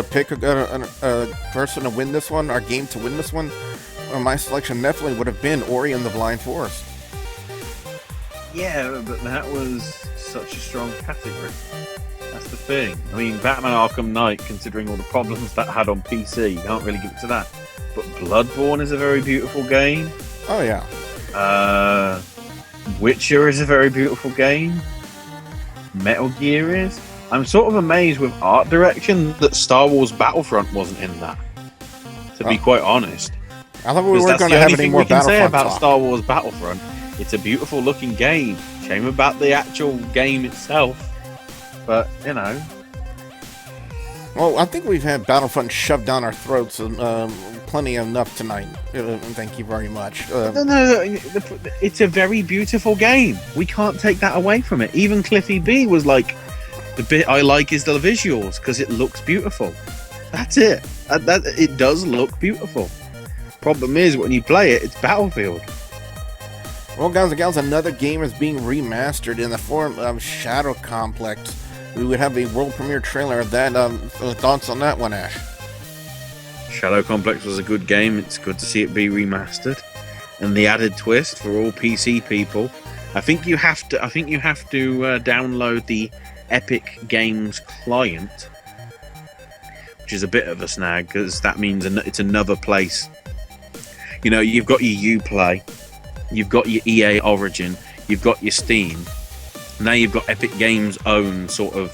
pick a person to win this one, our game to win this one, my selection definitely would have been Ori and the Blind Forest. Yeah, but that was such a strong category. That's the thing. I mean, Batman Arkham Knight, considering all the problems that had on PC, you can't really give it to that. But Bloodborne is a very beautiful game. Oh, yeah. Witcher is a very beautiful game. Metal Gear is. I'm sort of amazed with art direction that Star Wars Battlefront wasn't in that, to be quite honest. I thought we weren't going to have any more Battlefront talk. Say about talk. Star Wars Battlefront. It's a beautiful looking game. Shame about the actual game itself. But, you know. Well, I think we've had Battlefront shoved down our throats plenty enough tonight. Thank you very much. No, it's a very beautiful game. We can't take that away from it. Even Cliffy B was like, the bit I like is the visuals, because it looks beautiful. That's it. It does look beautiful. Problem is, when you play it, it's Battlefield. Well, guys and gals, another game is being remastered in the form of Shadow Complex. We would have a world premiere trailer of that. Thoughts on that one, Ash? Shadow Complex was a good game. It's good to see it be remastered, and the added twist for all PC people. I think you have to download the Epic Games client, which is a bit of a snag because that means it's another place. You know, you've got your Uplay, you've got your EA Origin, you've got your Steam. Now you've got Epic Games' own sort of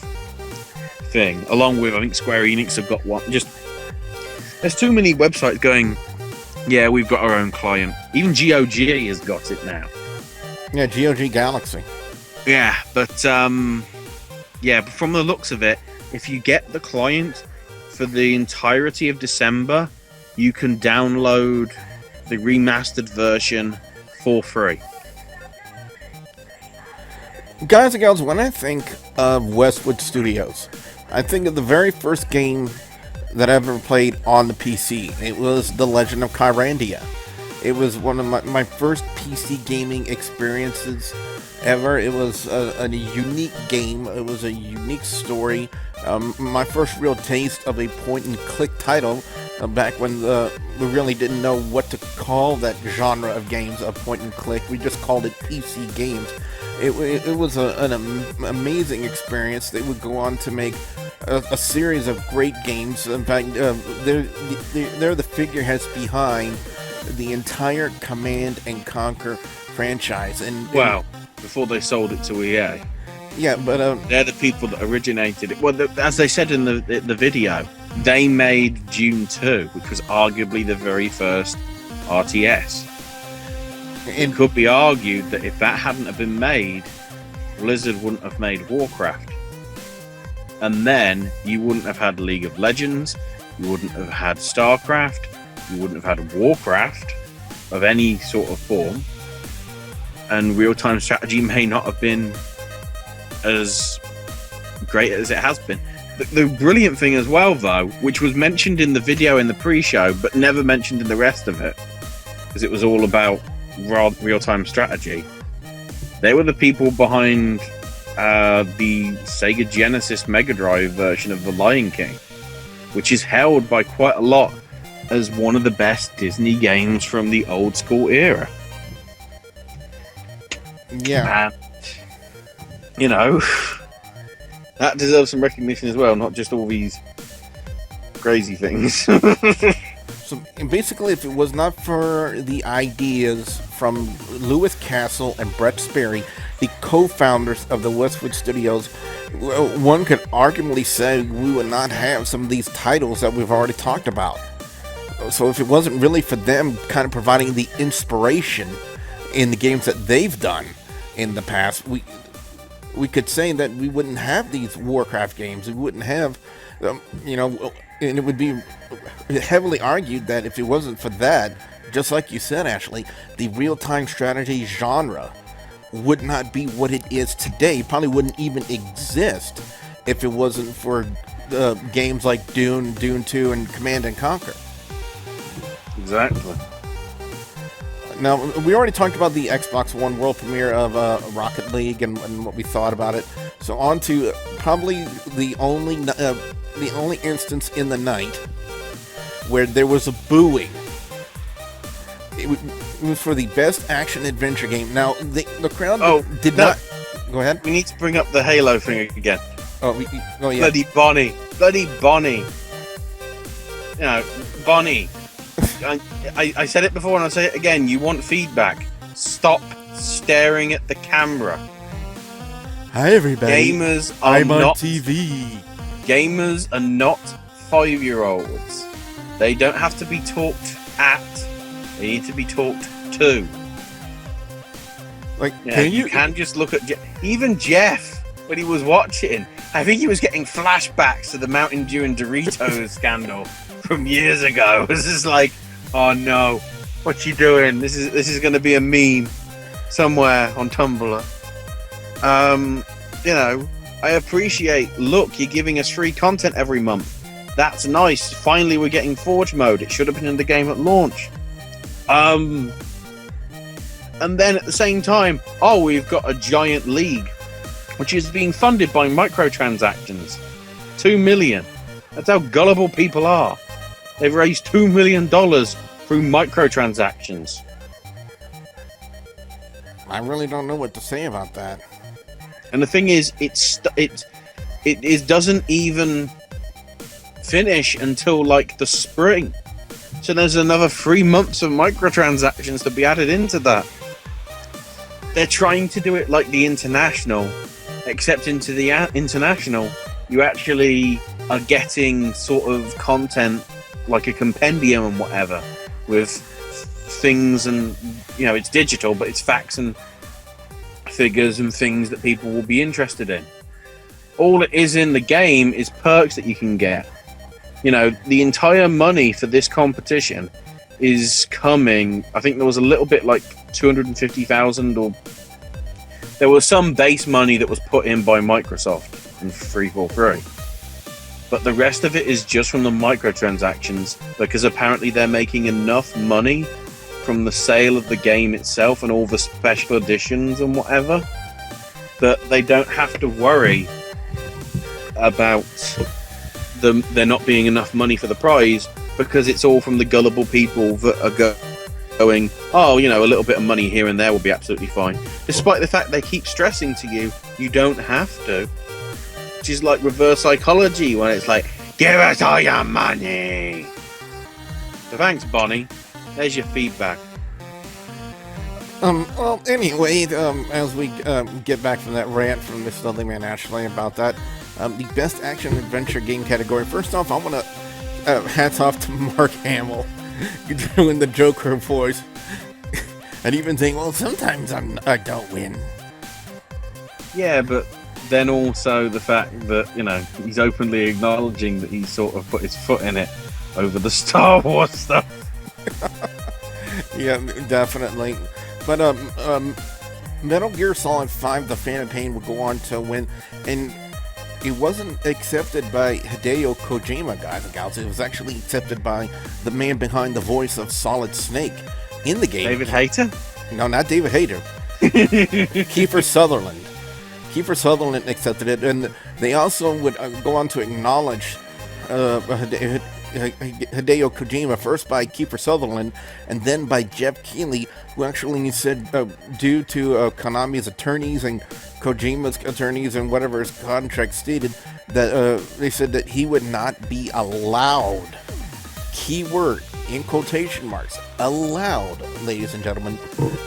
thing, along with, I think, Square Enix have got one. Just, there's too many websites going, yeah, we've got our own client. Even GOG has got it now. Yeah, GOG Galaxy. Yeah, but from the looks of it, if you get the client for the entirety of December, you can download the remastered version for free. Guys and gals, when I think of Westwood Studios, I think of the very first game that I ever played on the PC. It was The Legend of Kyrandia. It was one of my first PC gaming experiences ever. It was a unique game. It was a unique story. My first real taste of a point-and-click title back when we really didn't know what to call that genre of games, a point-and-click. We just called it PC games. It was an amazing experience. They would go on to make a series of great games. In fact, they're the figureheads behind the entire Command and Conquer franchise. Wow, before they sold it to EA. Yeah, but they're the people that originated it. Well, as they said in the video, they made Dune 2, which was arguably the very first RTS. It could be argued that if that hadn't have been made, Blizzard wouldn't have made Warcraft. And then you wouldn't have had League of Legends, you wouldn't have had StarCraft, you wouldn't have had Warcraft of any sort of form, and real-time strategy may not have been as great as it has been. The brilliant thing as well, though, which was mentioned in the video in the pre-show, but never mentioned in the rest of it, because it was all about real-time strategy. They were the people behind the Sega Genesis Mega Drive version of The Lion King, which is held by quite a lot as one of the best Disney games from the old school era. Yeah. And, you know, that deserves some recognition as well, not just all these crazy things. So basically, if it was not for the ideas from Lewis Castle and Brett Sperry, the co-founders of the Westwood Studios, one could arguably say we would not have some of these titles that we've already talked about. So if it wasn't really for them kind of providing the inspiration in the games that they've done in the past, we could say that we wouldn't have these Warcraft games. We wouldn't have, and it would be heavily argued that if it wasn't for that, just like you said, Ashley, the real-time strategy genre would not be what it is today. It probably wouldn't even exist if it wasn't for games like Dune 2, and Command and Conquer. Exactly. Now, we already talked about the Xbox One world premiere of Rocket League and what we thought about it. So on to probably the only instance in the night where there was a booing. It was for the best action adventure game. Now, the crowd did not... Go ahead. We need to bring up the Halo thing again. Oh yeah. Bloody Bonnie. You know, Bonnie. I said it before and I'll say it again. You want feedback. Stop staring at the camera. Hi, everybody. Gamers are I'm on not TV. Gamers are not 5-year-olds. They don't have to be talked at. They need to be talked to. Like, you can just look at even Geoff when he was watching. I think he was getting flashbacks to the Mountain Dew and Doritos scandal from years ago. It was just like, oh no, what you doing? This is going to be a meme somewhere on Tumblr. I appreciate. Look, you're giving us free content every month. That's nice. Finally, we're getting Forge mode. It should have been in the game at launch. And then at the same time, we've got a giant league, which is being funded by microtransactions. 2 million. That's how gullible people are. They've raised $2 million through microtransactions. I really don't know what to say about that. And the thing is, it doesn't even finish until like the spring. So there's another 3 months of microtransactions to be added into that. They're trying to do it like the International, except into the International, you actually are getting sort of content like a compendium and whatever, with things and, it's digital, but it's facts and figures and things that people will be interested in. All it is in the game is perks that you can get. You know, the entire money for this competition is coming. I think there was a little bit like 250,000, or there was some base money that was put in by Microsoft in 343. But the rest of it is just from the microtransactions, because apparently they're making enough money from the sale of the game itself and all the special editions and whatever, that they don't have to worry about there not being enough money for the prize, because it's all from the gullible people that are going, oh, you know, a little bit of money here and there will be absolutely fine. Despite the fact they keep stressing to you, you don't have to. Which is like reverse psychology, when it's like, give us all your money. So thanks, Bonnie. There's your feedback. Well, anyway, as we get back from that rant from Miss Dudley Man Ashley about that, the best action adventure game category. First off, I want to hats off to Mark Hamill doing the Joker voice, and even saying, "Well, sometimes I don't win." Yeah, but then also the fact that, you know, he's openly acknowledging that he sort of put his foot in it over the Star Wars stuff. Yeah, definitely. But Metal Gear Solid 5: The Phantom Pain would go on to win, and it wasn't accepted by Hideo Kojima, guys and gals. It was actually accepted by the man behind the voice of Solid Snake in the game. David Hayter? No, not David Hayter. Kiefer Sutherland. Kiefer Sutherland accepted it, and they also would go on to acknowledge Hideo Kojima, first by Kiefer Sutherland, and then by Geoff Keighly, who actually said, due to Konami's attorneys and Kojima's attorneys and whatever his contract stated, that they said that he would not be allowed, keyword in quotation marks, allowed, ladies and gentlemen,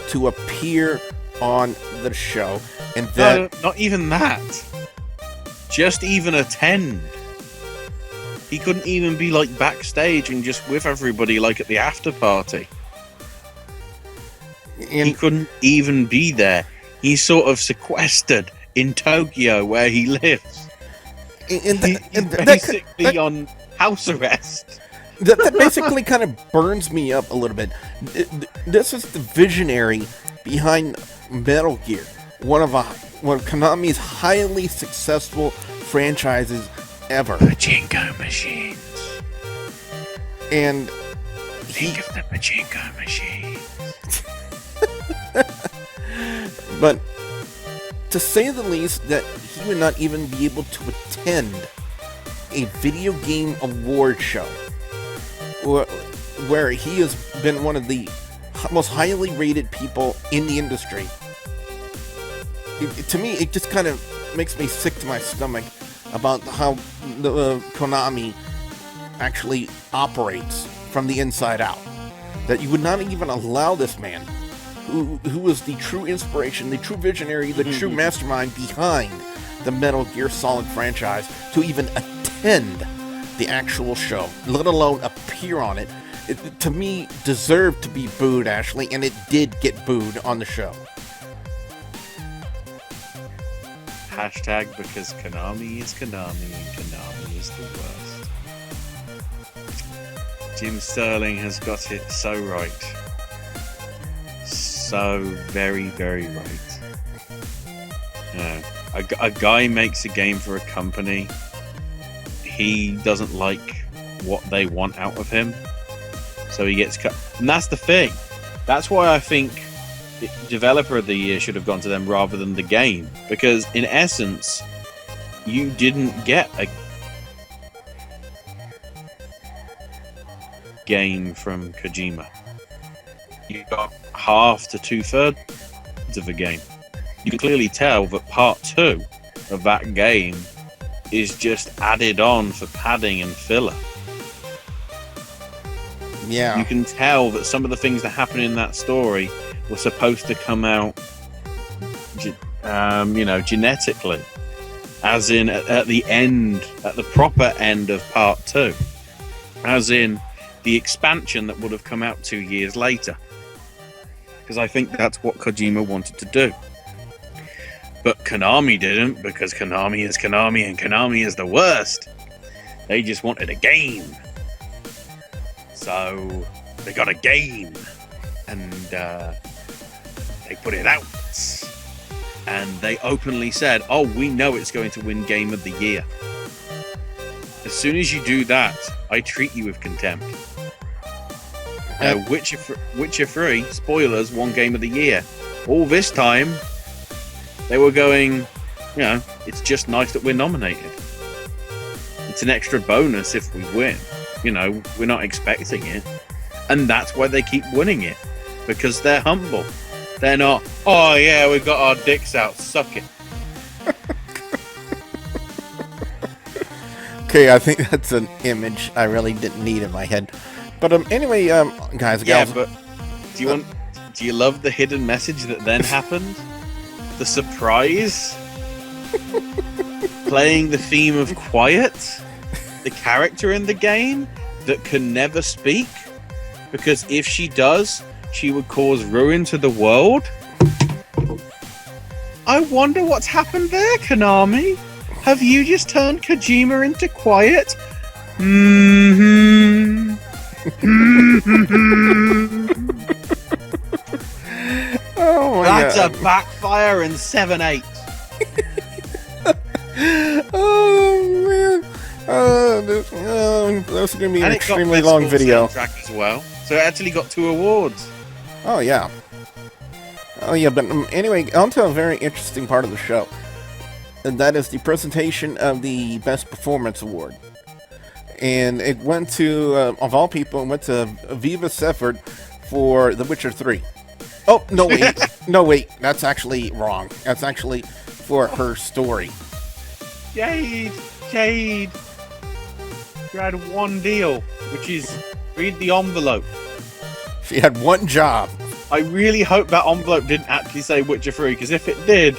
to appear on the show. And that, no, not even that. Just even attend. He couldn't even be like backstage and just with everybody like at the after party. He couldn't even be there. He's sort of sequestered in Tokyo where he lives. He's basically on house arrest. That basically kind of burns me up a little bit. This is the visionary behind Metal Gear, one of Konami's highly successful franchises ever. Pachinko machines. And think of the pachinko machines. But to say the least, that he would not even be able to attend a video game award show where he has been one of the most highly rated people in the industry. To me, it just kind of makes me sick to my stomach about how the Konami actually operates from the inside out. That you would not even allow this man, who was the true inspiration, the true visionary, the true mastermind behind the Metal Gear Solid franchise, to even attend the actual show, let alone appear on it. It, to me, deserved to be booed, Ashley, and it did get booed on the show. Hashtag because Konami is Konami and Konami is the worst. Jim Sterling has got it so right. So very, very right. You know, a guy makes a game for a company. He doesn't like what they want out of him, so he gets cut. And that's the thing. That's why I think Developer of the Year should have gone to them rather than the game, because in essence, you didn't get a game from Kojima. You got half to 2/3 of a game. You can clearly tell that part 2 of that game is just added on for padding and filler. Yeah. You can tell that some of the things that happen in that story were supposed to come out, genetically. As in, at the end, at the proper end of part 2. As in, the expansion that would have come out 2 years later. Because I think that's what Kojima wanted to do. But Konami didn't, because Konami is Konami and Konami is the worst. They just wanted a game. So they got a game, and they put it out. And they openly said, "Oh, we know it's going to win Game of the Year. As soon as you do that, I treat you with contempt." Witcher 3, spoilers, won Game of the Year. All this time, they were going, it's just nice that we're nominated. It's an extra bonus if we win. We're not expecting it. And that's why they keep winning it. Because they're humble. They're not, oh yeah, we've got our dicks out, suck it. Okay, I think that's an image I really didn't need in my head. But anyway, guys and gals. Yeah, but do you love the hidden message that then happened? The surprise? Playing the theme of quiet? The character in the game that can never speak? Because if she does, she would cause ruin to the world? I wonder what's happened there, Konami. Have you just turned Kojima into quiet? Mm-hmm. Oh my That's God. a backfire in 7/8. Oh man. This is going to be an extremely long video. Track as well. So it actually got 2 awards. Oh yeah. But anyway, on to a very interesting part of the show. And that is the presentation of the Best Performance Award. And it went to, of all people, it went to Aviva Sefford for The Witcher 3. Oh, no, wait. No, wait. That's actually wrong. That's actually for her story. Jade. You had one deal, which is read the envelope. She had one job. I really hope that envelope didn't actually say Witcher 3, because if it did,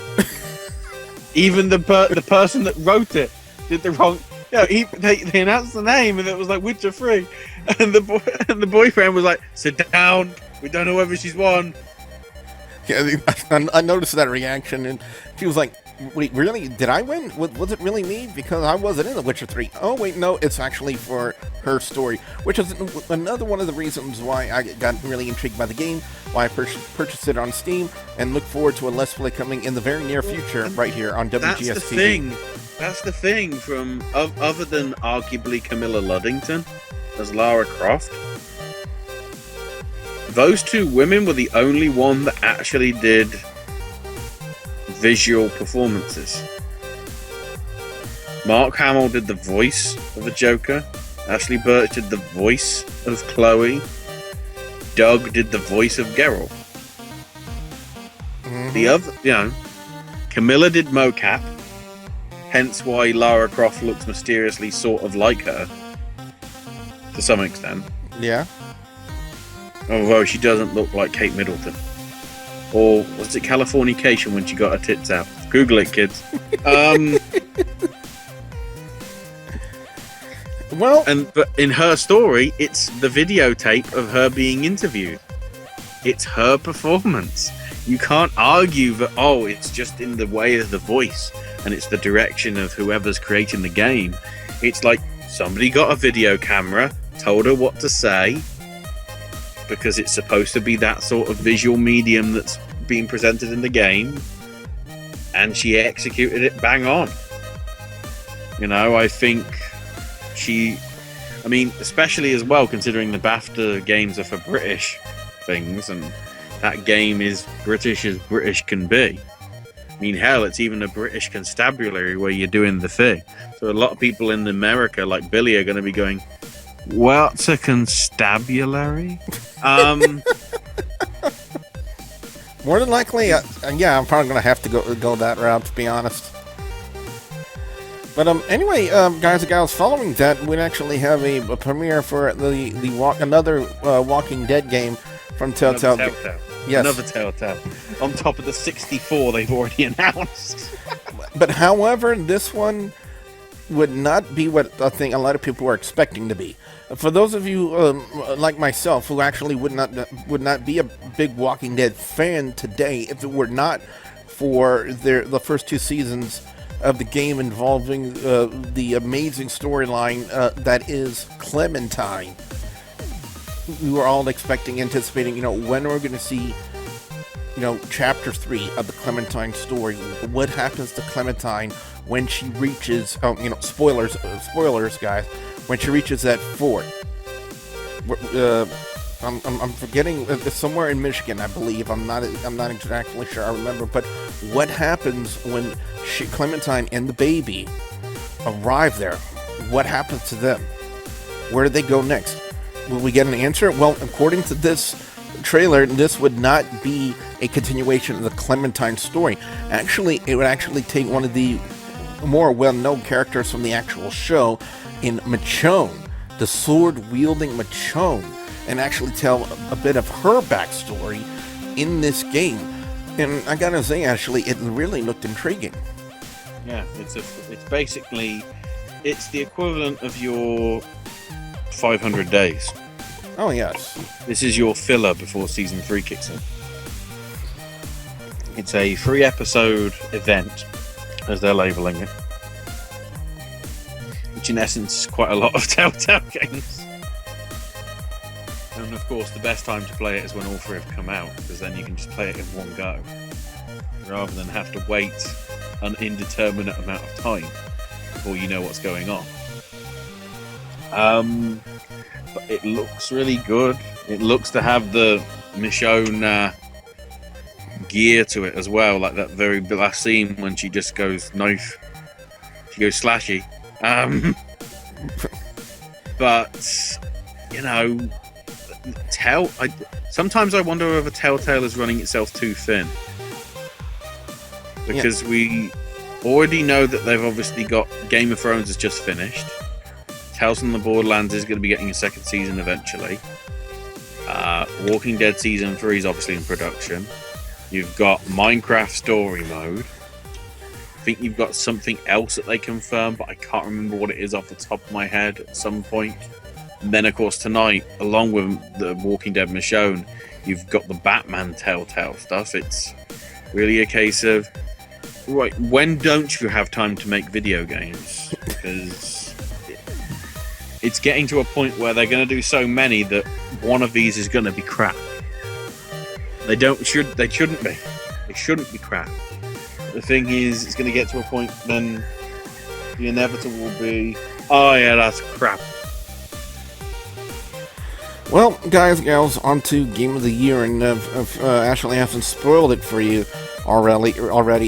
even the person that wrote it did the wrong. They announced the name and it was like Witcher 3, and the boyfriend was like, "Sit down. We don't know whether she's won." Yeah, I noticed that reaction, and she was like, "Wait, really? Did I win? Was it really me? Because I wasn't in The Witcher 3. Oh, wait, no, it's actually for her story," which is another one of the reasons why I got really intrigued by the game, why I purchased it on Steam, and look forward to a Let's Play coming in the very near future right here on WGS-TV. That's the thing from, other than arguably Camilla Luddington as Lara Croft, those two women were the only one that actually did visual performances. Mark Hamill did the voice of the Joker. Ashley Birch did the voice of Chloe. Doug did the voice of Geralt. Mm-hmm. The other, Camilla did mocap. Hence why Lara Croft looks mysteriously sort of like her. To some extent. Yeah. Although she doesn't look like Kate Middleton. Or was it Californication when she got her tits out? Google it, kids. But in her story, it's the videotape of her being interviewed. It's her performance. You can't argue that, it's just in the way of the voice and it's the direction of whoever's creating the game. It's like somebody got a video camera, told her what to say, because it's supposed to be that sort of visual medium that's being presented in the game, and she executed it bang on. I think especially as well, considering the BAFTA games are for British things, and that game is British as British can be. Hell, it's even a British constabulary where you're doing the thing. So a lot of people in America, like Billy, are going to be going, "What's a constabulary?" More than likely, I'm probably going to have to go that route, to be honest. But anyway, guys and gals, following that, we'd actually have a premiere for another Walking Dead game from Telltale. Yes. Another Telltale. On top of the 64 they've already announced. But however, this one would not be what I think a lot of people were expecting to be. For those of you like myself who actually would not be a big Walking Dead fan today if it were not for the first 2 seasons of the game involving the amazing storyline that is Clementine. We were all anticipating, when we're going to see, chapter 3 of the Clementine story. What happens to Clementine when she reaches, spoilers, guys, when she reaches that fort. I'm forgetting, somewhere in Michigan, I believe. I'm not exactly sure. I remember, but what happens when Clementine and the baby arrive there? What happens to them? Where do they go next? Will we get an answer? Well, according to this trailer, this would not be a continuation of the Clementine story. Actually, it would actually take one of the more well-known characters from the actual show in Michonne, the sword-wielding Michonne, and actually tell a bit of her backstory in this game. And I gotta say, actually, it really looked intriguing. Yeah, it's basically the equivalent of your 500 days. Oh yes. This is your filler before season 3 kicks in. It's a 3-episode event, as they're labeling it, which in essence is quite a lot of Telltale games. And of course, the best time to play it is when all 3 have come out, because then you can just play it in one go, rather than have to wait an indeterminate amount of time before you know what's going on. But it looks really good. It looks to have the Michonne gear to it as well, like that very last scene when she just goes slashy. But sometimes I wonder whether Telltale is running itself too thin, because we already know that they've obviously got Game of Thrones has just finished. Tales from the Borderlands is going to be getting a second season eventually. Walking Dead Season 3 is obviously in production. You've got Minecraft Story Mode. I think you've got something else that they confirmed, but I can't remember what it is off the top of my head at some point. And then, of course, tonight, along with the Walking Dead Michonne, you've got the Batman Telltale stuff. It's really a case of, right, when don't you have time to make video games? Because it's getting to a point where they're going to do so many that one of these is going to be crap. They shouldn't be. They shouldn't be crap. The thing is, it's going to get to a point then the inevitable will be, oh yeah, that's crap. Well, guys, gals, on to Game of the Year, and Ashley hasn't spoiled it for you already.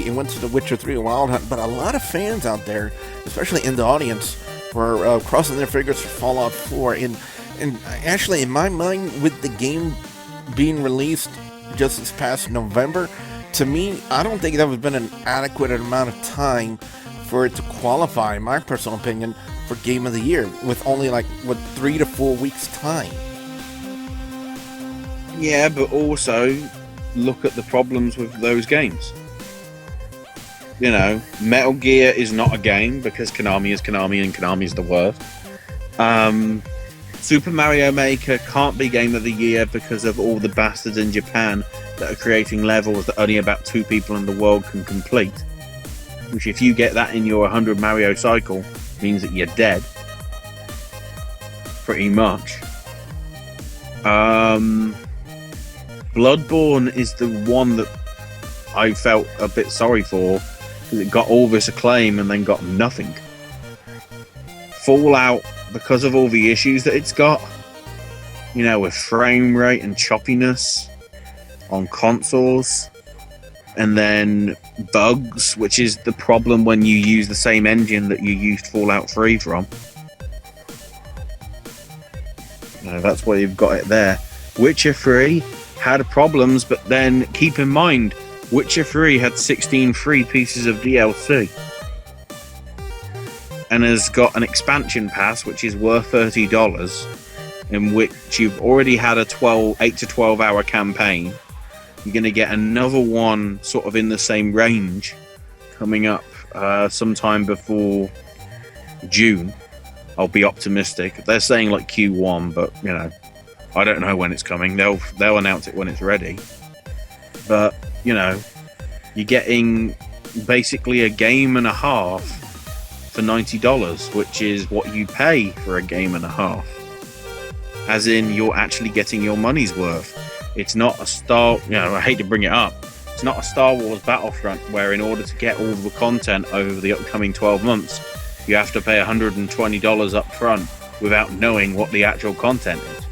It went to The Witcher 3 Wild Hunt, but a lot of fans out there, especially in the audience, were crossing their fingers for Fallout 4. And actually, in my mind, with the game being released just this past November, to me, I don't think that would have been an adequate amount of time for it to qualify, in my personal opinion, for Game of the Year, with only 3 to 4 weeks time. Yeah, but also look at the problems with those games. Metal Gear is not a game because Konami is Konami and Konami is the worst. Super Mario Maker can't be Game of the Year because of all the bastards in Japan that are creating levels that only about 2 people in the world can complete. Which, if you get that in your 100 Mario cycle, means that you're dead. Pretty much. Bloodborne is the one that I felt a bit sorry for, because it got all this acclaim and then got nothing. Fallout, because of all the issues that it's got, with frame rate and choppiness on consoles, and then bugs, which is the problem when you use the same engine that you used Fallout 3 from. That's why you've got it there. Witcher 3 had problems, but then keep in mind, Witcher 3 had 16 free pieces of DLC and has got an expansion pass which is worth $30, in which you've already had a 8 to 12 hour campaign. You're going to get another one sort of in the same range coming up sometime before June. I'll be optimistic. They're saying Q1, but I don't know when it's coming. They'll announce it when it's ready. But you're getting basically a game and a half for $90, which is what you pay for a game and a half. As in, you're actually getting your money's worth. It's not I hate to bring it up, it's not a Star Wars Battlefront where in order to get all the content over the upcoming 12 months, you have to pay $120 up front without knowing what the actual content is.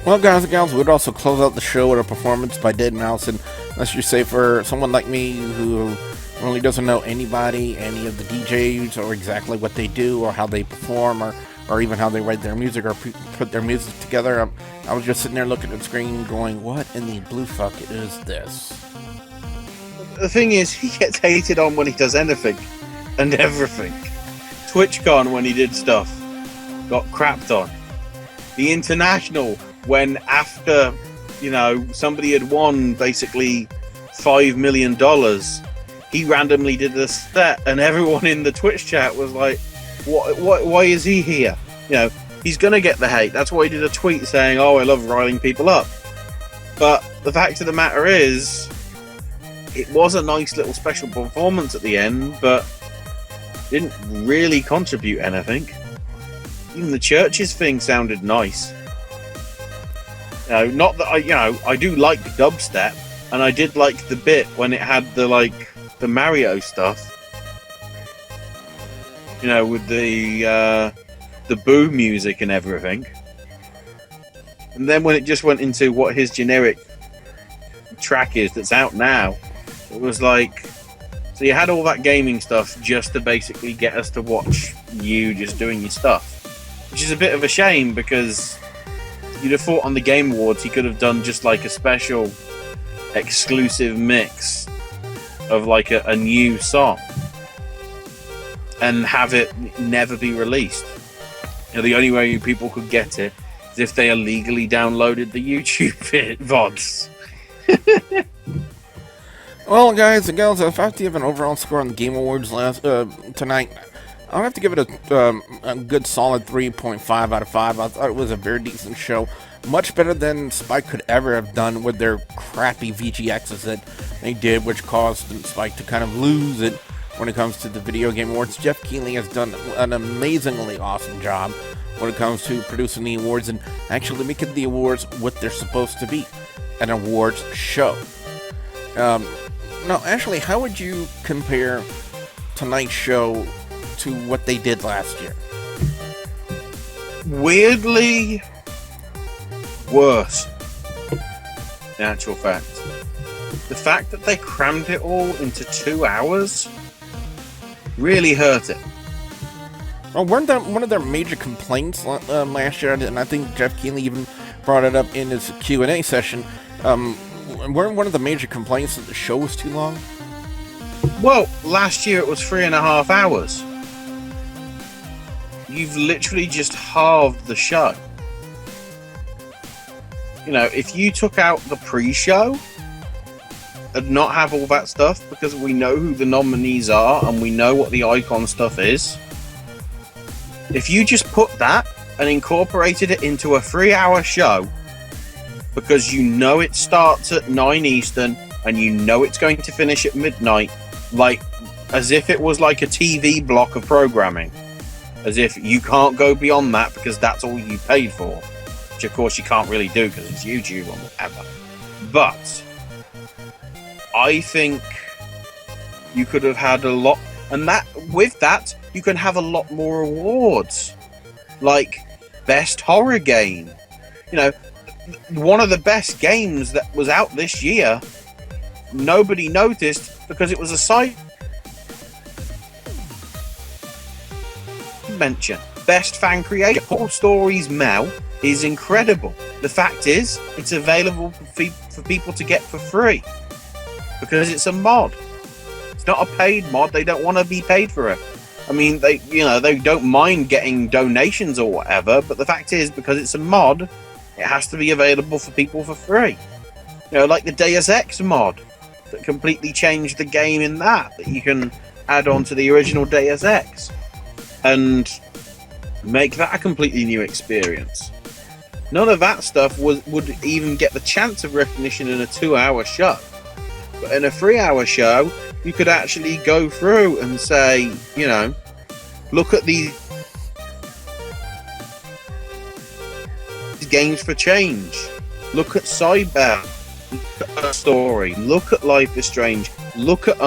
Well, guys and gals, we'd also close out the show with a performance by deadmau5, and let's just say for someone like me who really doesn't know anybody, any of the DJs, or exactly what they do, or how they perform, or even how they write their music, or put their music together, I was just sitting there looking at the screen going, what in the blue fuck is this? The thing is, he gets hated on when he does anything and everything. TwitchCon, when he did stuff, got crapped on. The International, when after, somebody had won basically $5 million, he randomly did a set, and everyone in the Twitch chat was like, why is he here? He's gonna get the hate. That's why he did a tweet saying, oh, I love riling people up. But the fact of the matter is, it was a nice little special performance at the end, but didn't really contribute anything. Even the churches thing sounded nice. Not that I do like dubstep, and I did like the bit when it had the Mario stuff. With the boo music and everything. And then when it just went into what his generic track is that's out now, it was like, so you had all that gaming stuff just to basically get us to watch you just doing your stuff. Which is a bit of a shame, because you'd have thought on the Game Awards he could have done just like a special exclusive mix of like a new song and have it never be released. The only way people could get it is if they illegally downloaded the YouTube VODs. Well, guys and gals, if I have to give an overall score on the Game Awards tonight, I'll have to give it a good solid 3.5 out of 5. I thought it was a very decent show. Much better than Spike could ever have done with their crappy VGXs that they did, which caused Spike to kind of lose it when it comes to the Video Game Awards. Geoff Keighly has done an amazingly awesome job when it comes to producing the awards and actually making the awards what they're supposed to be, an awards show. Now, Ashley, how would you compare tonight's show to what they did last year? Weirdly worse, in actual fact. The fact that they crammed it all into 2 hours really hurt it. Well, weren't that one of their major complaints last year? And I think Geoff Keighly even brought it up in his Q&A session. Weren't one of the major complaints that the show was too long? Well, last year it was 3.5 hours. You've literally just halved the show. If you took out the pre-show and not have all that stuff, because we know who the nominees are and we know what the icon stuff is, if you just put that and incorporated it into a 3-hour show, because it starts at 9 Eastern and it's going to finish at midnight, like as if it was like a TV block of programming, as if you can't go beyond that because that's all you paid for, which of course you can't really do because it's YouTube or whatever. But I think you could have had a lot, and that with that you can have a lot more awards, like best horror game. One of the best games that was out this year, nobody noticed because it was a side mention. Best fan creator, Whole Stories Mel is incredible. The fact is, it's available for people to get for free because it's a mod. It's not a paid mod. They don't want to be paid for it. I mean, they don't mind getting donations or whatever, but the fact is, because it's a mod, it has to be available for people for free. Like the Deus Ex mod that completely changed the game in that you can add on to the original Deus Ex and make that a completely new experience. None of that stuff would even get the chance of recognition in a 2-hour show. But in a 3-hour show, you could actually go through and say, you know, look at these games for change. Look at Cyber. Look at Story. Look at Life is Strange. Look at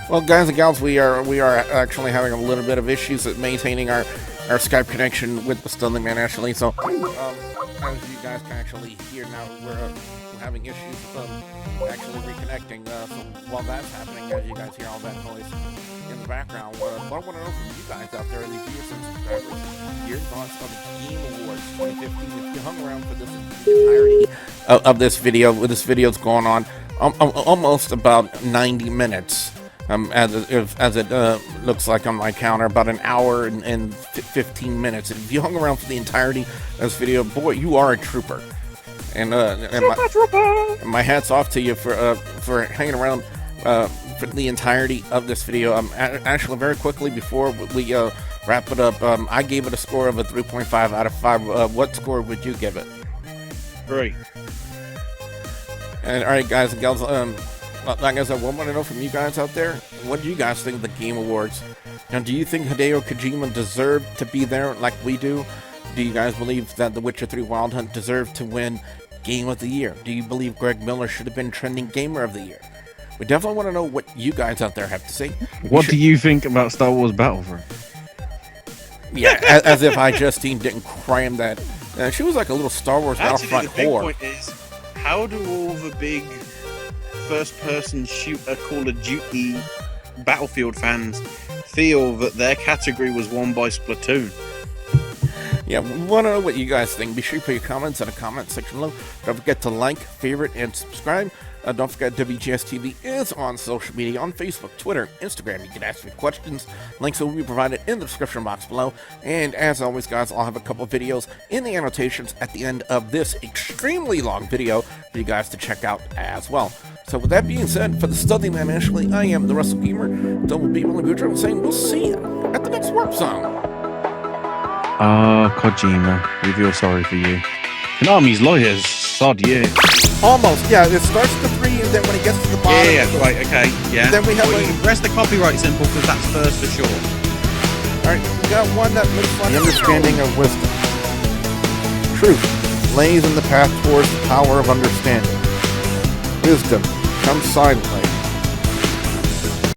Well, guys and gals, we are actually having a little bit of issues at maintaining our Skype connection with the Studley Man, actually. So, as you guys can actually hear now, we're having issues with actually reconnecting. So while that's happening, as you guys hear all that noise in the background, what I want to know from you guys out there, the viewers and subscribers, your thoughts on the Game Awards 2015. If you hung around for this entirety of this video, this video's going on almost about 90 minutes. As it looks like on my counter, about an hour and 15 minutes. And if you hung around for the entirety of this video, boy, you are a trooper. And my hat's off to you for hanging around for the entirety of this video. Actually, very quickly before we wrap it up, I gave it a score of a 3.5 out of 5. What score would you give it? 3. And all right, guys and gals. Like I said, I want to know from you guys out there, what do you guys think of the Game Awards? Now, do you think Hideo Kojima deserved to be there like we do? Do you guys believe that The Witcher 3 Wild Hunt deserved to win Game of the Year? Do you believe Greg Miller should have been Trending Gamer of the Year? We definitely want to know what you guys out there have to say. What do you think about Star Wars Battlefront? Yeah, as if I Justine didn't cram that. She was like a little Star Wars Battlefront the big whore. Point is, how do all the big first-person shooter Call of Duty Battlefield fans feel that their category was won by Splatoon? Yeah, we want to know what you guys think. Be sure to put your comments in the comment section below. Don't forget to like, favorite, and subscribe. Don't forget WGS-TV is on social media, on Facebook, Twitter, Instagram. You can ask me questions. Links will be provided in the description box below. And as always, guys, I'll have a couple videos in the annotations at the end of this extremely long video for you guys to check out as well. So with that being said, for the Studley Man, Ashley, I am the Russell Gamer, Double B Willie Goodrum, saying we'll see you at the next Warp Zone. Kojima, we feel sorry for you. Konami's lawyers, sod you. Almost, yeah. It starts at the 3, and then when it gets to the bottom... Yeah, right, okay, yeah. Then we have you can press the copyright symbol, because that's first for sure. Alright, we got one that looks like... The understanding of wisdom. Truth lays in the path towards the power of understanding. Wisdom comes silently